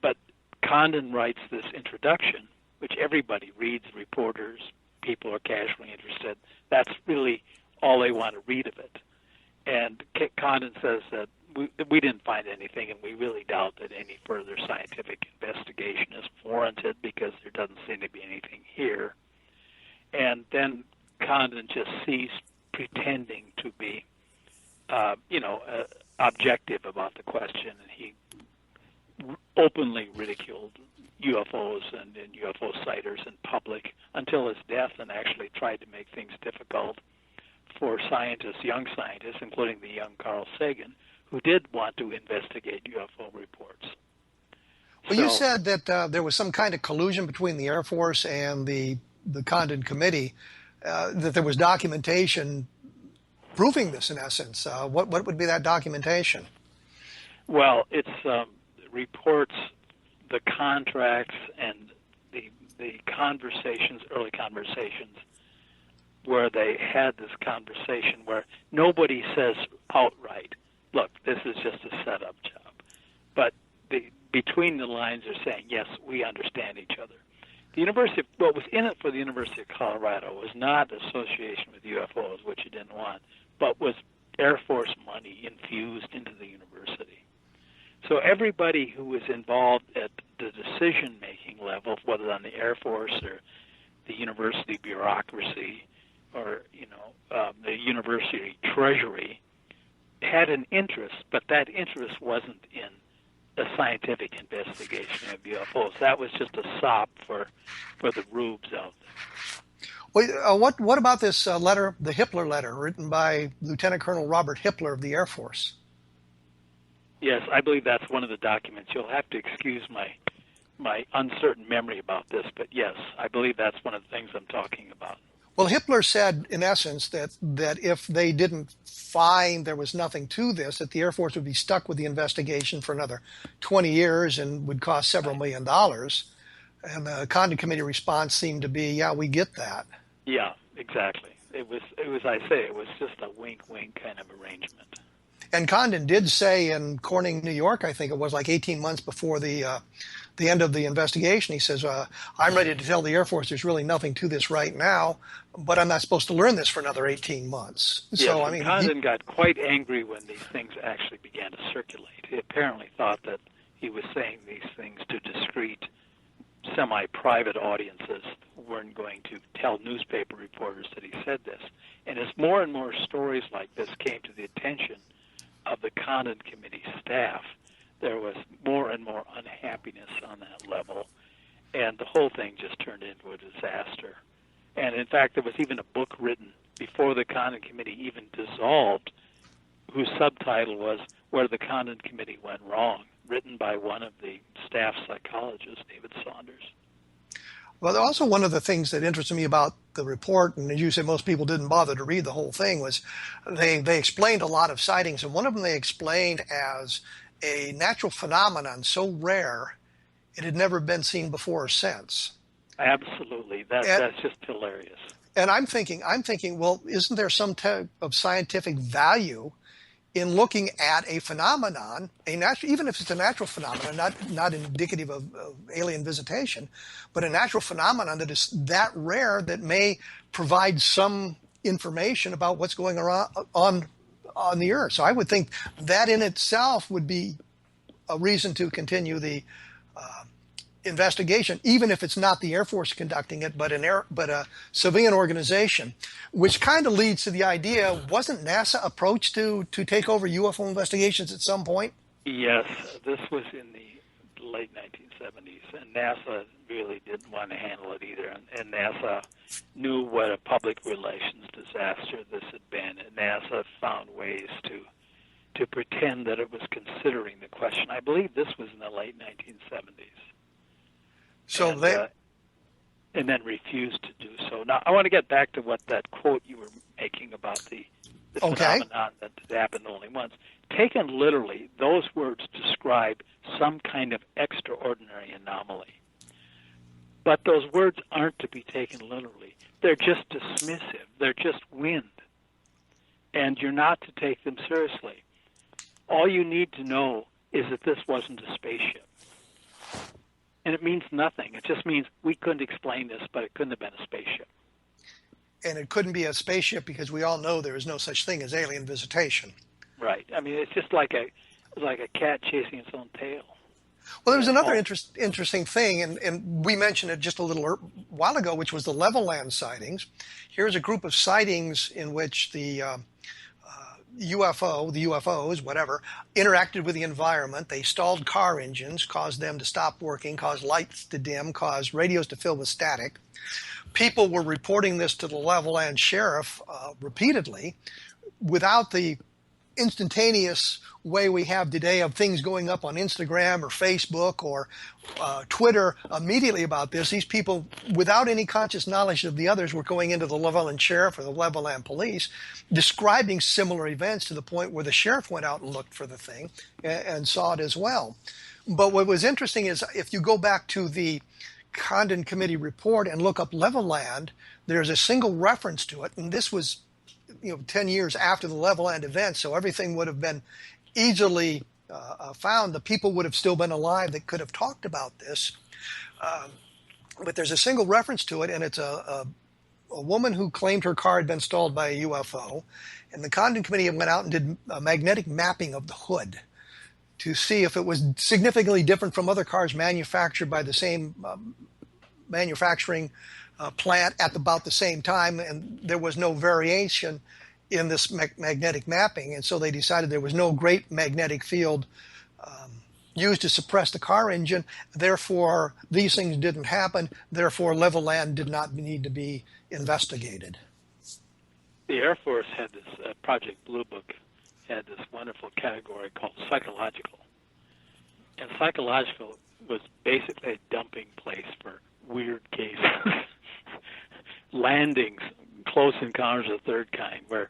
Speaker 6: But Condon writes this introduction, which everybody reads, reporters, people are casually interested. That's really all they want to read of it. And Condon says that we didn't find anything, and we really doubt that any further scientific investigation is warranted because there doesn't seem to be anything here. And then Condon just ceased pretending to be, objective about the question, and he openly ridiculed UFOs and UFO sighters in public until his death, and actually tried to make things difficult for scientists, young scientists, including the young Carl Sagan, who did want to investigate UFO reports.
Speaker 5: Well, you said that there was some kind of collusion between the Air Force and the Condon Committee, that there was documentation proving this, in essence. What would be that documentation?
Speaker 6: Well, it's reports, the contracts, and the conversations, early conversations, where they had this conversation where nobody says outright, look, this is just a setup job. But between the lines are saying, yes, we understand each other. what was in it for the University of Colorado was not association with UFOs, which you didn't want, but was Air Force money infused into the university. So everybody who was involved at the decision-making level, whether on the Air Force or the university bureaucracy or the university treasury, had an interest, but that interest wasn't in a scientific investigation of UFOs. That was just a sop for the rubes out there.
Speaker 5: Well, what about this letter, the Hippler letter, written by Lieutenant Colonel Robert Hippler of the Air Force?
Speaker 6: Yes, I believe that's one of the documents. You'll have to excuse my uncertain memory about this, but yes, I believe that's one of the things I'm talking about.
Speaker 5: Well, Hippler said, in essence, that if they didn't find there was nothing to this, that the Air Force would be stuck with the investigation for another 20 years and would cost several $1 million. And the Condon Committee response seemed to be, yeah, we get that.
Speaker 6: Yeah, exactly. It was just a wink-wink kind of arrangement.
Speaker 5: And Condon did say in Corning, New York, I think it was like 18 months before the end of the investigation, he says, I'm ready to tell the Air Force there's really nothing to this right now, but I'm not supposed to learn this for another 18 months.
Speaker 6: Yes, so, I mean, Condon got quite angry when these things actually began to circulate. He apparently thought that he was saying these things to discreet, semi-private audiences who weren't going to tell newspaper reporters that he said this. And as more and more stories like this came to the attention of the Condon Committee staff, there was more and more unhappiness on that level, and the whole thing just turned into a disaster. And in fact, there was even a book written before the Condon Committee even dissolved, whose subtitle was Where the Condon Committee Went Wrong, written by one of the staff psychologists, David Saunders.
Speaker 5: Well, also one of the things that interested me about the report, and as you said, most people didn't bother to read the whole thing, was they explained a lot of sightings, and one of them they explained as a natural phenomenon so rare it had never been seen before or since.
Speaker 6: Absolutely. That's just hilarious.
Speaker 5: And I'm thinking, well, isn't there some type of scientific value in looking at a phenomenon, even if it's a natural phenomenon, not indicative of alien visitation, but a natural phenomenon that is that rare that may provide some information about what's going on the Earth. So I would think that in itself would be a reason to continue the investigation, even if it's not the Air Force conducting it, but a civilian organization, which kind of leads to the idea, wasn't NASA approached to take over UFO investigations at some point?
Speaker 6: Yes, this was in the late 1970s, and NASA really didn't want to handle it either, and NASA knew what a public relations disaster this had been, and NASA found ways to pretend that it was considering the question. I believe this was in the late 1970s.
Speaker 5: So
Speaker 6: and then refused to do so. Now, I want to get back to what that quote you were making about the phenomenon that happened only once. Taken literally, those words describe some kind of extraordinary anomaly. But those words aren't to be taken literally. They're just dismissive. They're just wind. And you're not to take them seriously. All you need to know is that this wasn't a spaceship. And it means nothing. It just means we couldn't explain this, but it couldn't have been a spaceship.
Speaker 5: And it couldn't be a spaceship because we all know there is no such thing as alien visitation.
Speaker 6: Right. I mean, it's just like a cat chasing its own tail.
Speaker 5: Well, there was another interesting thing, and we mentioned it just a little while ago, which was the Levelland sightings. Here's a group of sightings in which the UFOs, whatever, interacted with the environment. They stalled car engines, caused them to stop working, caused lights to dim, caused radios to fill with static. People were reporting this to the Levelland sheriff repeatedly without the instantaneous way we have today of things going up on Instagram or Facebook or Twitter immediately about this. These people, without any conscious knowledge of the others, were going into the Levelland sheriff or the Levelland police, describing similar events to the point where the sheriff went out and looked for the thing and saw it as well. But what was interesting is if you go back to the Condon Committee report and look up Levelland, there's a single reference to it, and this was 10 years after the Levelland event, so everything would have been easily found. The people would have still been alive that could have talked about this. but there's a single reference to it, and it's a woman who claimed her car had been stalled by a UFO, and the Condon Committee went out and did a magnetic mapping of the hood to see if it was significantly different from other cars manufactured by the same manufacturing plant at about the same time, and there was no variation in this magnetic mapping, and so they decided there was no great magnetic field used to suppress the car engine. Therefore, these things didn't happen. Therefore, level land did not need to be investigated.
Speaker 6: The Air Force had this Project Blue Book had this wonderful category called psychological, and psychological was basically a dumping place for weird cases, landings, close encounters of the third kind, where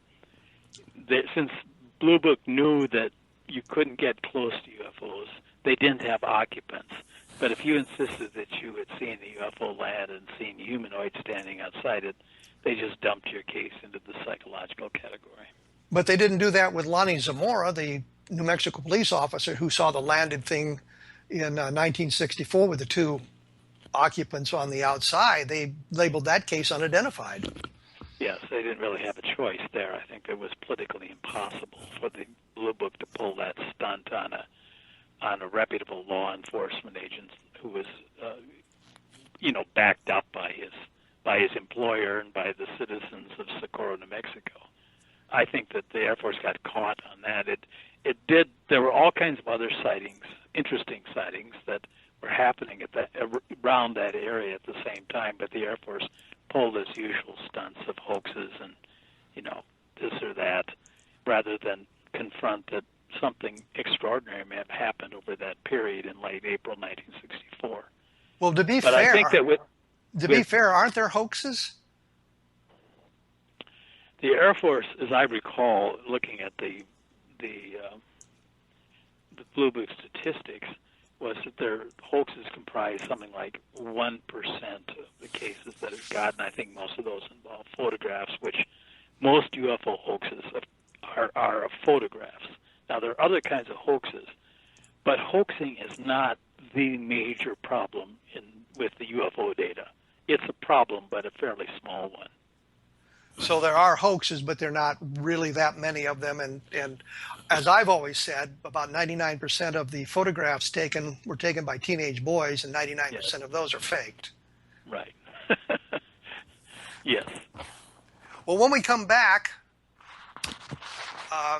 Speaker 6: since Blue Book knew that you couldn't get close to UFOs, they didn't have occupants. But if you insisted that you had seen a UFO land and seen humanoids standing outside it, they just dumped your case into the psychological category.
Speaker 5: But they didn't do that with Lonnie Zamora, the New Mexico police officer who saw the landed thing in 1964 with the two occupants on the outside. They labeled that case unidentified.
Speaker 6: Yes, they didn't really have a choice there. I think it was politically impossible for the Blue Book to pull that stunt on a reputable law enforcement agent who was, backed up by his employer and by the citizens of Socorro, New Mexico. I think that the Air Force got caught on that. It did. There were all kinds of other sightings, interesting sightings that were happening around that area at the same time, but the Air Force pulled its usual stunts of hoaxes and, this or that, rather than confront that something extraordinary may have happened over that period in late April 1964.
Speaker 5: Well, to be fair, aren't there hoaxes?
Speaker 6: The Air Force, as I recall, looking at the Blue Book statistics, was that their hoaxes comprise something like 1% of the cases that it's gotten. I think most of those involve photographs, which most UFO hoaxes are of photographs. Now, there are other kinds of hoaxes, but hoaxing is not the major problem with the UFO data. It's a problem, but a fairly small one.
Speaker 5: So there are hoaxes, but there are not really that many of them. And as I've always said, about 99% of the photographs were taken by teenage boys, and 99% of those are faked.
Speaker 6: Right. Yes.
Speaker 5: Well, when we come back, I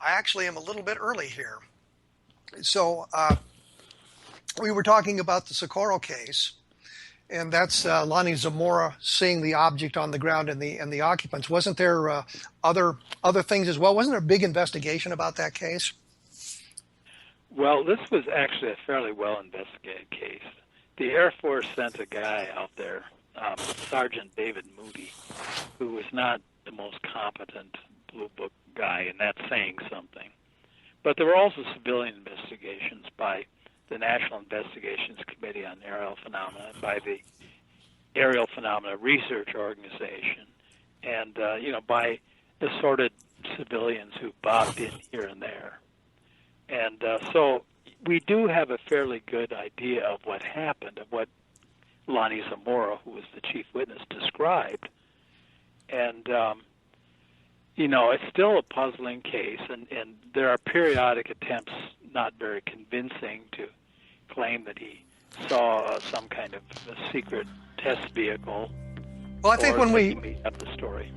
Speaker 5: actually am a little bit early here. So we were talking about the Socorro case. And that's Lonnie Zamora seeing the object on the ground and the occupants. Wasn't there other things as well? Wasn't there a big investigation about that case?
Speaker 6: Well, this was actually a fairly well investigated case. The Air Force sent a guy out there, Sergeant David Moody, who was not the most competent Blue Book guy, and that's saying something. But there were also civilian investigations by the National Investigations Committee on Aerial Phenomena, by the Aerial Phenomena Research Organization, and by assorted civilians who bobbed in here and there. And so we do have a fairly good idea of what happened, of what Lonnie Zamora, who was the chief witness, described. And it's still a puzzling case, and there are periodic attempts, not very convincing, to claim that he saw some kind of a secret test vehicle.
Speaker 5: Well, I think when we
Speaker 6: made up the story.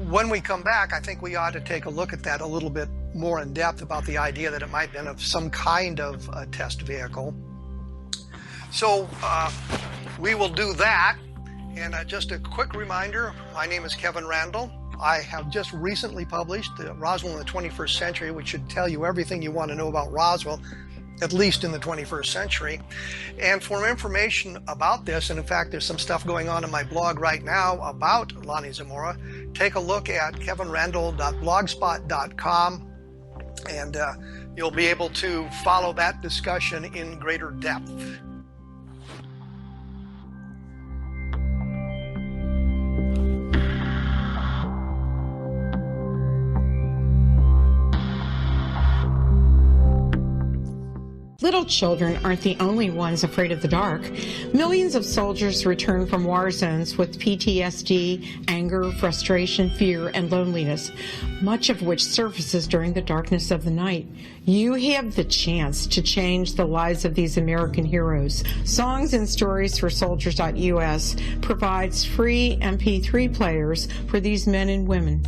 Speaker 5: When we come back, I think we ought to take a look at that a little bit more in depth about the idea that it might have been of some kind of a test vehicle. So we will do that. And just a quick reminder, my name is Kevin Randle. I have just recently published Roswell in the 21st Century, which should tell you everything you want to know about Roswell, at least in the 21st century. And for information about this, and in fact there's some stuff going on in my blog right now about Lonnie Zamora, take a look at kevinrandle.blogspot.com, and you'll be able to follow that discussion in greater depth.
Speaker 8: Little children aren't the only ones afraid of the dark. Millions of soldiers return from war zones with PTSD, anger, frustration, fear, and loneliness, much of which surfaces during the darkness of the night. You have the chance to change the lives of these American heroes. Songs and Stories for Soldiers.us provides free MP3 players for these men and women.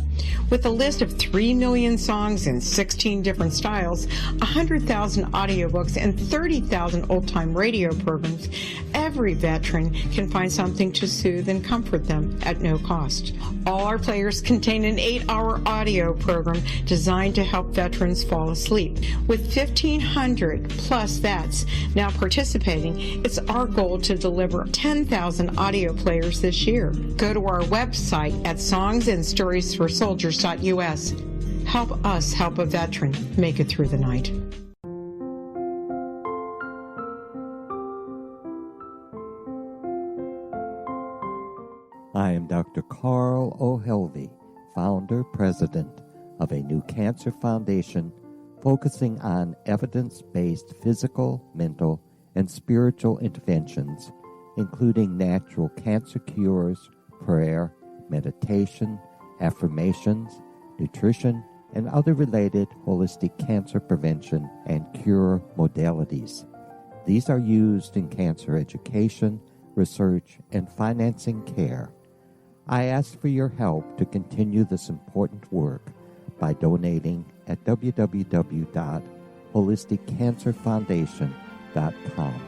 Speaker 8: With a list of 3 million songs in 16 different styles, 100,000 audiobooks, and 30,000 old-time radio programs, every veteran can find something to soothe and comfort them at no cost. All our players contain an 8-hour audio program designed to help veterans fall asleep. With 1,500 plus vets now participating, it's our goal to deliver 10,000 audio players this year. Go to our website at songsandstoriesforsoldiers.us. Help us help a veteran make it through the night.
Speaker 9: I am Dr. Carl O'Helvey, founder, president of a new cancer foundation focusing on evidence-based physical, mental, and spiritual interventions, including natural cancer cures, prayer, meditation, affirmations, nutrition, and other related holistic cancer prevention and cure modalities. These are used in cancer education, research, and financing care. I ask for your help to continue this important work by donating at www.holisticcancerfoundation.com.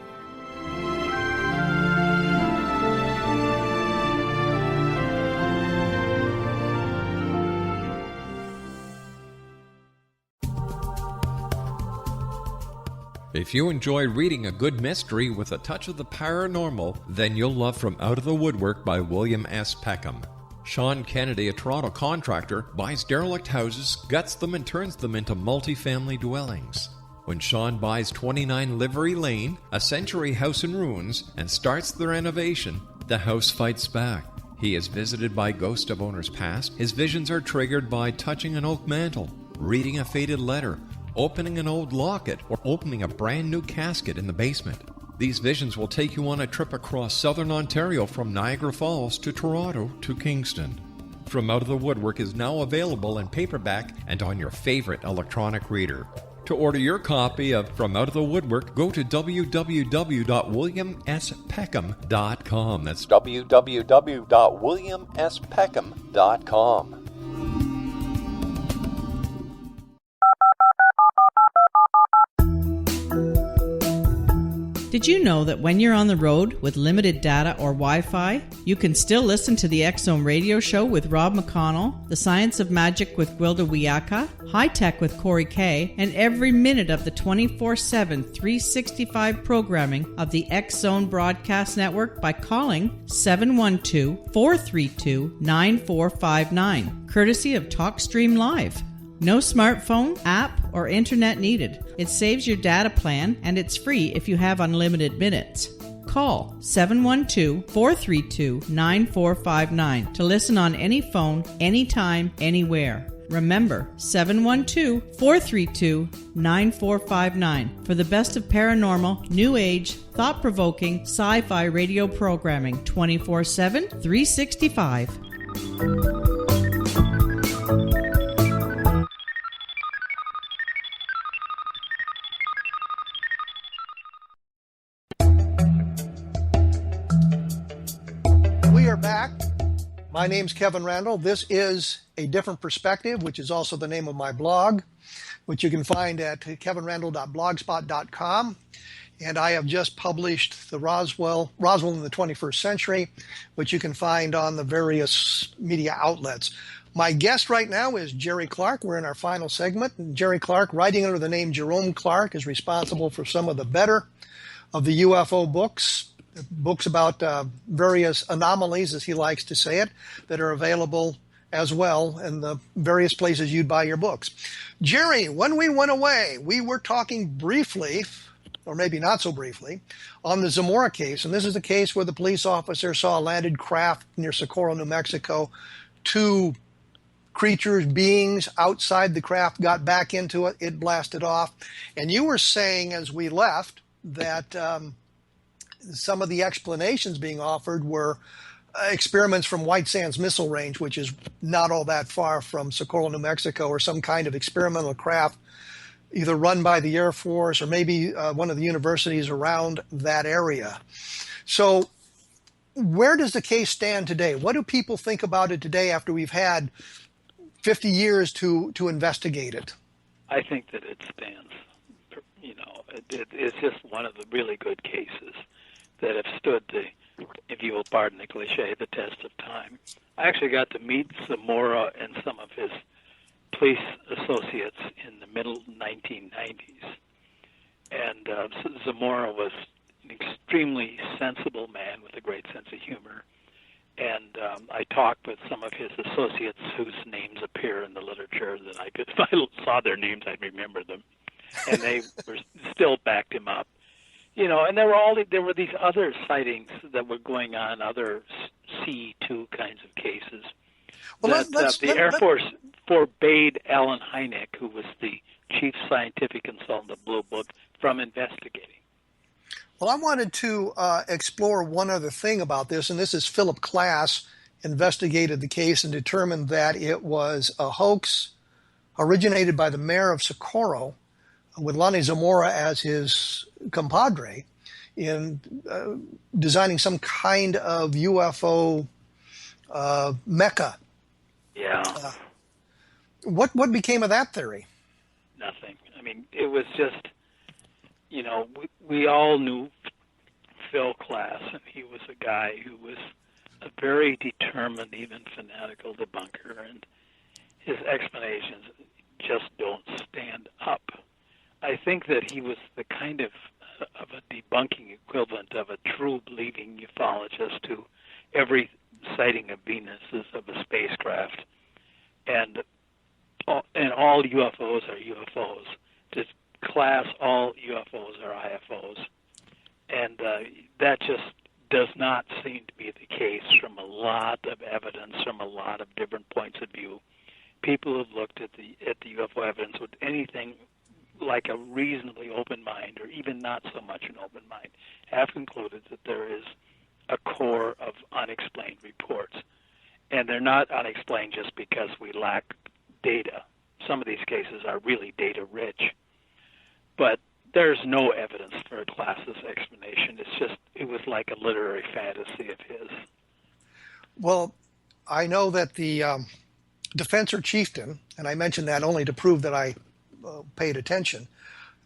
Speaker 4: If you enjoy reading a good mystery with a touch of the paranormal, then you'll love From Out of the Woodwork by William S. Peckham. Sean Kennedy, a Toronto contractor, buys derelict houses, guts them, and turns them into multi-family dwellings. When Sean buys 29 Livery Lane, a century house in ruins, and starts the renovation, the house fights back. He is visited by ghosts of owners past. His visions are triggered by touching an oak mantle, reading a faded letter, opening an old locket, or opening a brand new casket in the basement. These visions will take you on a trip across southern Ontario from Niagara Falls to Toronto to Kingston. From Out of the Woodwork is now available in paperback and on your favorite electronic reader. To order your copy of From Out of the Woodwork, go to www.williamspeckham.com. That's www.williamspeckham.com.
Speaker 2: Did you know that when you're on the road with limited data or Wi-Fi, you can still listen to the X-Zone radio show with Rob McConnell, The Science of Magic with Gwilda Wiyaka, High Tech with Corey Kay, and every minute of the 24/7, 365 programming of the X-Zone Broadcast Network by calling 712-432-9459, courtesy of TalkStream Live. No smartphone, app, or internet needed. It saves your data plan, and it's free if you have unlimited minutes. Call 712-432-9459 to listen on any phone, anytime, anywhere. Remember, 712-432-9459 for the best of paranormal, new age, thought-provoking, sci-fi radio programming 24/7, 365.
Speaker 5: Back. My name's Kevin Randle. This is A Different Perspective, which is also the name of my blog, which you can find at kevinrandle.blogspot.com. And I have just published the Roswell in the 21st Century, which you can find on the various media outlets. My guest right now is Jerry Clark. We're in our final segment. And Jerry Clark, writing under the name Jerome Clark, is responsible for some of the better of the UFO books about various anomalies, as he likes to say it, that are available as well in the various places you'd buy your books. Jerry, when we went away, we were talking briefly, or maybe not so briefly, on the Zamora case. And this is the case where the police officer saw a landed craft near Socorro, New Mexico, 2 creatures, beings outside the craft got back into it, it blasted off. And you were saying as we left that some of the explanations being offered were experiments from White Sands Missile Range, which is not all that far from Socorro, New Mexico, or some kind of experimental craft either run by the Air Force or maybe one of the universities around that area. So where does the case stand today? What do people think about it today after we've had 50 years to investigate it?
Speaker 6: I think that it stands. You know, it's just one of the really good cases that have stood the, if you will pardon the cliche, the test of time. I actually got to meet Zamora and some of his police associates in the middle 1990s. And Zamora was an extremely sensible man with a great sense of humor. And I talked with some of his associates whose names appear in the literature that I could, if I saw their names, I'd remember them. And they were still backed him up. You know, and there were these other sightings that were going on, other C2 kinds of cases. Well, the Air Force forbade Alan Hynek, who was the chief scientific consultant of Blue Book, from investigating.
Speaker 5: Well, I wanted to explore one other thing about this, and this is Philip Klass investigated the case and determined that it was a hoax originated by the mayor of Socorro, with Lonnie Zamora as his compadre, in designing some kind of UFO mecca.
Speaker 6: Yeah.
Speaker 5: What became of that theory?
Speaker 6: Nothing. I mean, it was just, you know, we all knew Phil Klass, and he was a guy who was a very determined, even fanatical debunker, and his explanations just don't stand up. I think that he was the kind of a debunking equivalent of a true believing ufologist to every sighting of Venus is of a spacecraft, and all UFOs are UFOs. To class all UFOs are IFOs, and that just does not seem to be the case from a lot of evidence, from a lot of different points of view. People have looked at the UFO evidence with anything like a reasonably open mind, or even not so much an open mind, have concluded that there is a core of unexplained reports. And they're not unexplained just because we lack data. Some of these cases are really data-rich. But there's no evidence for Klass's explanation. It was like a literary fantasy of his.
Speaker 5: Well, I know that the Defensor Chieftain, and I mentioned that only to prove that I paid attention,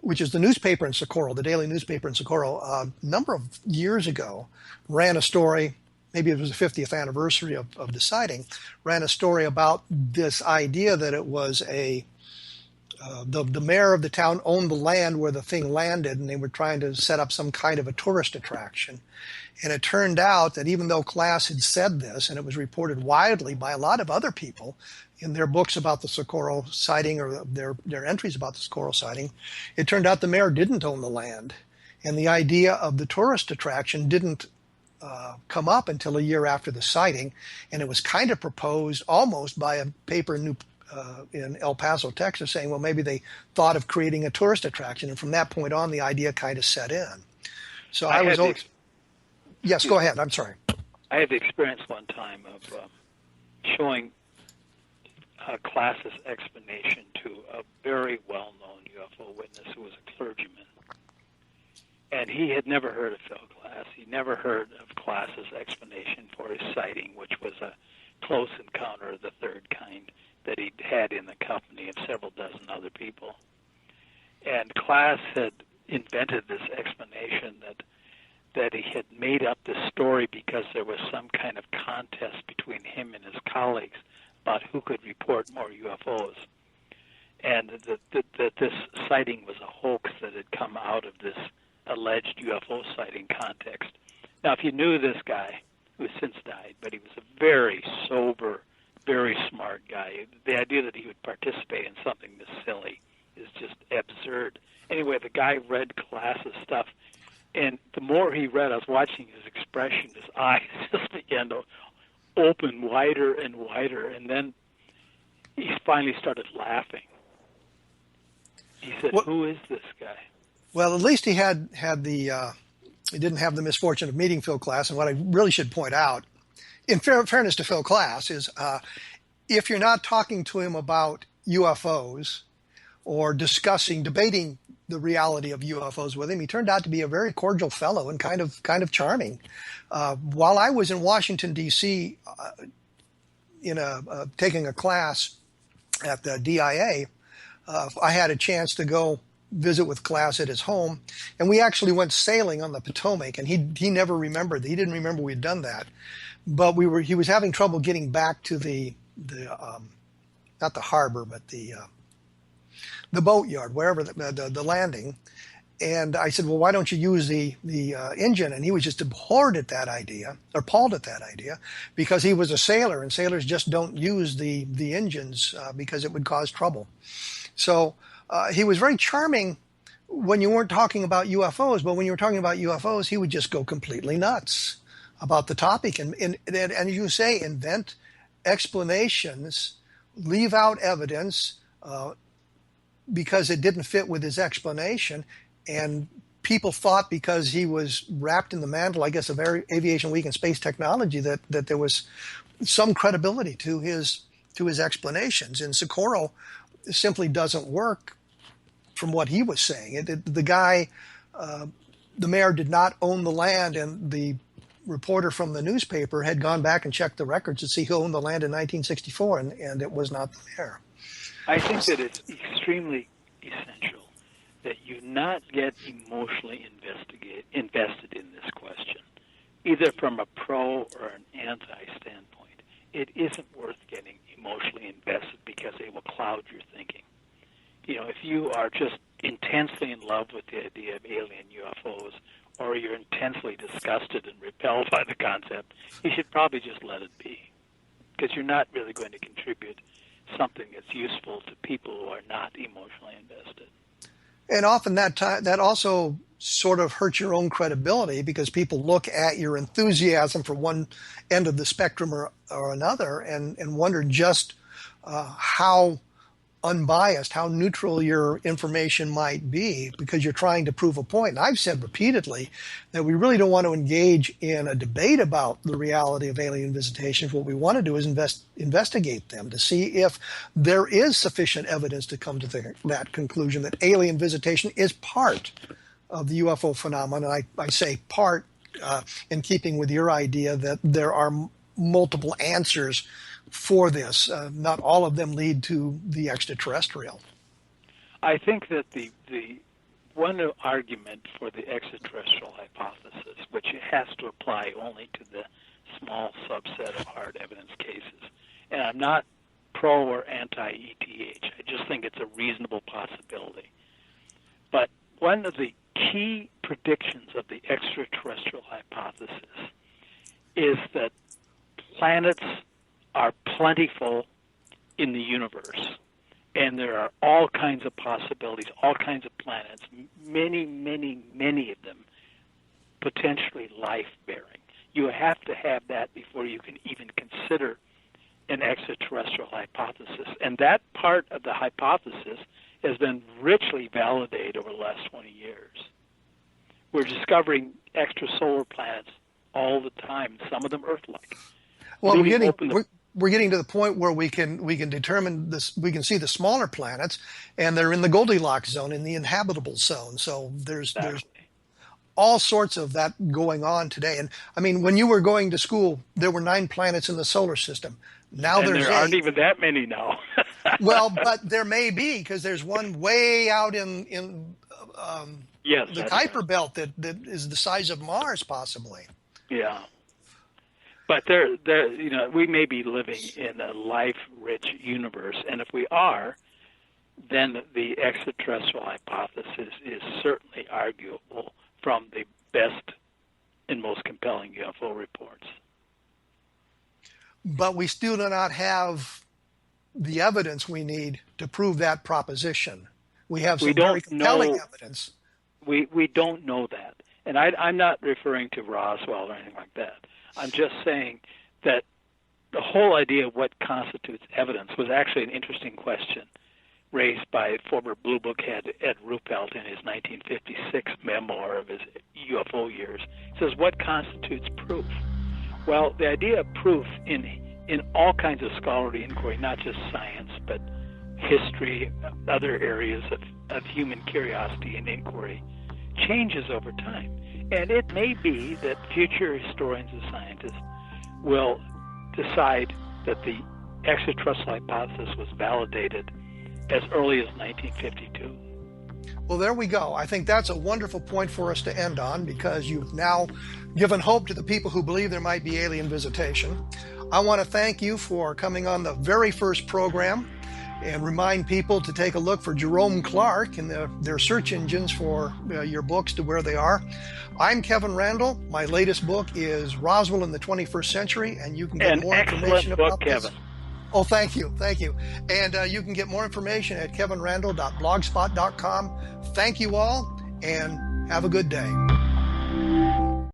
Speaker 5: which is the newspaper in Socorro, the daily newspaper in Socorro, a number of years ago, ran a story, maybe it was the 50th anniversary of the sighting, ran a story about this idea that it was the mayor of the town owned the land where the thing landed, and they were trying to set up some kind of a tourist attraction. And it turned out that even though Klass had said this, and it was reported widely by a lot of other people in their books about the Socorro sighting, or their entries about the Socorro sighting, it turned out the mayor didn't own the land. And the idea of the tourist attraction didn't come up until a year after the sighting, and it was kind of proposed almost by a paper in El Paso, Texas, saying, well, maybe they thought of creating a tourist attraction, and from that point on, the idea kind of set in. So yes, go ahead. I'm sorry.
Speaker 6: I had the experience one time of showing Klass's explanation to a very well-known UFO witness who was a clergyman. And he had never heard of Phil Klass. He never heard of Klass's explanation for his sighting, which was a close encounter of the third kind that he'd had in the company of several dozen other people. And Klass had invented this explanation that he had made up this story because there was some kind of contest between him and his colleagues about who could report more UFOs. And that this sighting was a hoax that had come out of this alleged UFO sighting context. Now, if you knew this guy, who has since died, but he was a very sober, very smart guy, the idea that he would participate in something this silly is just absurd. Anyway, the guy read Klass's stuff, and the more he read, I was watching his expression, his eyes just began to open wider and wider, and then finally started laughing. He said, "Who is this guy?"
Speaker 5: Well, at least he had the he didn't have the misfortune of meeting Phil Klass. And what I really should point out, in fairness to Phil Klass, is if you're not talking to him about UFOs or debating the reality of UFOs with him, he turned out to be a very cordial fellow and kind of charming. While I was in Washington D.C. Taking a class at the DIA, I had a chance to go visit with Klass at his home, and we actually went sailing on the Potomac, and he never remembered. He didn't remember we'd done that, but he was having trouble getting back to the not the harbor, but the boatyard, wherever the landing. And I said, well, why don't you use the engine? And he was just appalled at that idea, because he was a sailor, and sailors just don't use the engines because it would cause trouble. So he was very charming when you weren't talking about UFOs, but when you were talking about UFOs, he would just go completely nuts about the topic. And you say, invent explanations, leave out evidence because it didn't fit with his explanation. And people thought because he was wrapped in the mantle, I guess, of Aviation Week and space technology, that there was some credibility to his explanations. And Socorro simply doesn't work from what he was saying. The guy, the mayor did not own the land, and the reporter from the newspaper had gone back and checked the records to see who owned the land in 1964, and it was not the mayor.
Speaker 6: I think that it's extremely essential that you not get emotionally invested in this question, either from a pro or an anti standpoint. It isn't worth getting emotionally invested because it will cloud your thinking. You know, if you are just intensely in love with the idea of alien UFOs, or you're intensely disgusted and repelled by the concept, you should probably just let it be, because you're not really going to contribute something that's useful to people who are not emotionally invested.
Speaker 5: And often that also sort of hurts your own credibility, because people look at your enthusiasm for one end of the spectrum or another and wonder just how unbiased, how neutral your information might be, because you're trying to prove a point. And I've said repeatedly that we really don't want to engage in a debate about the reality of alien visitations. What we want to do is investigate them to see if there is sufficient evidence to come to that conclusion that alien visitation is part of the UFO phenomenon. I say part in keeping with your idea that there are multiple answers for this. Not all of them lead to the extraterrestrial.
Speaker 6: I think that the one argument for the extraterrestrial hypothesis, which has to apply only to the small subset of hard evidence cases, and I'm not pro or anti-ETH, I just think it's a reasonable possibility. But one of the key predictions of the extraterrestrial hypothesis is that planets are plentiful in the universe, and there are all kinds of possibilities, all kinds of planets, many, many, many of them potentially life-bearing. You have to have that before you can even consider an extraterrestrial hypothesis. And that part of the hypothesis has been richly validated over the last 20 years. We're discovering extrasolar planets all the time, some of them Earth-like.
Speaker 5: Well, we're getting to the point where we can determine this. We can see the smaller planets, and they're in the Goldilocks zone, in the inhabitable zone. So there's all sorts of that going on today. And I mean, when you were going to school, there were 9 planets in the solar system. Now
Speaker 6: and
Speaker 5: there
Speaker 6: aren't even that many now.
Speaker 5: Well, but there may be, because there's one way out in the Kuiper Belt that is the size of Mars, possibly.
Speaker 6: Yeah. But we may be living in a life-rich universe, and if we are, then the extraterrestrial hypothesis is certainly arguable from the best and most compelling UFO reports.
Speaker 5: But we still do not have the evidence we need to prove that proposition. We have some very compelling evidence.
Speaker 6: We don't know that. And I'm not referring to Roswell or anything like that. I'm just saying that the whole idea of what constitutes evidence was actually an interesting question raised by former Blue Book head Ed Ruppelt in his 1956 memoir of his UFO years. He says, what constitutes proof? Well, the idea of proof in all kinds of scholarly inquiry, not just science, but history, other areas of human curiosity and inquiry, changes over time. And it may be that future historians and scientists will decide that the extraterrestrial hypothesis was validated as early as 1952.
Speaker 5: Well, there we go. I think that's a wonderful point for us to end on, because you've now given hope to the people who believe there might be alien visitation. I want to thank you for coming on the very first program, and remind people to take a look for Jerome Clark and their search engines for your books to where they are. I'm Kevin Randle. My latest book is Roswell in the 21st Century, and you can get more information about this. Kevin. Oh, thank you. And you can get more information at kevinrandle.blogspot.com. Thank you all, and have a good day.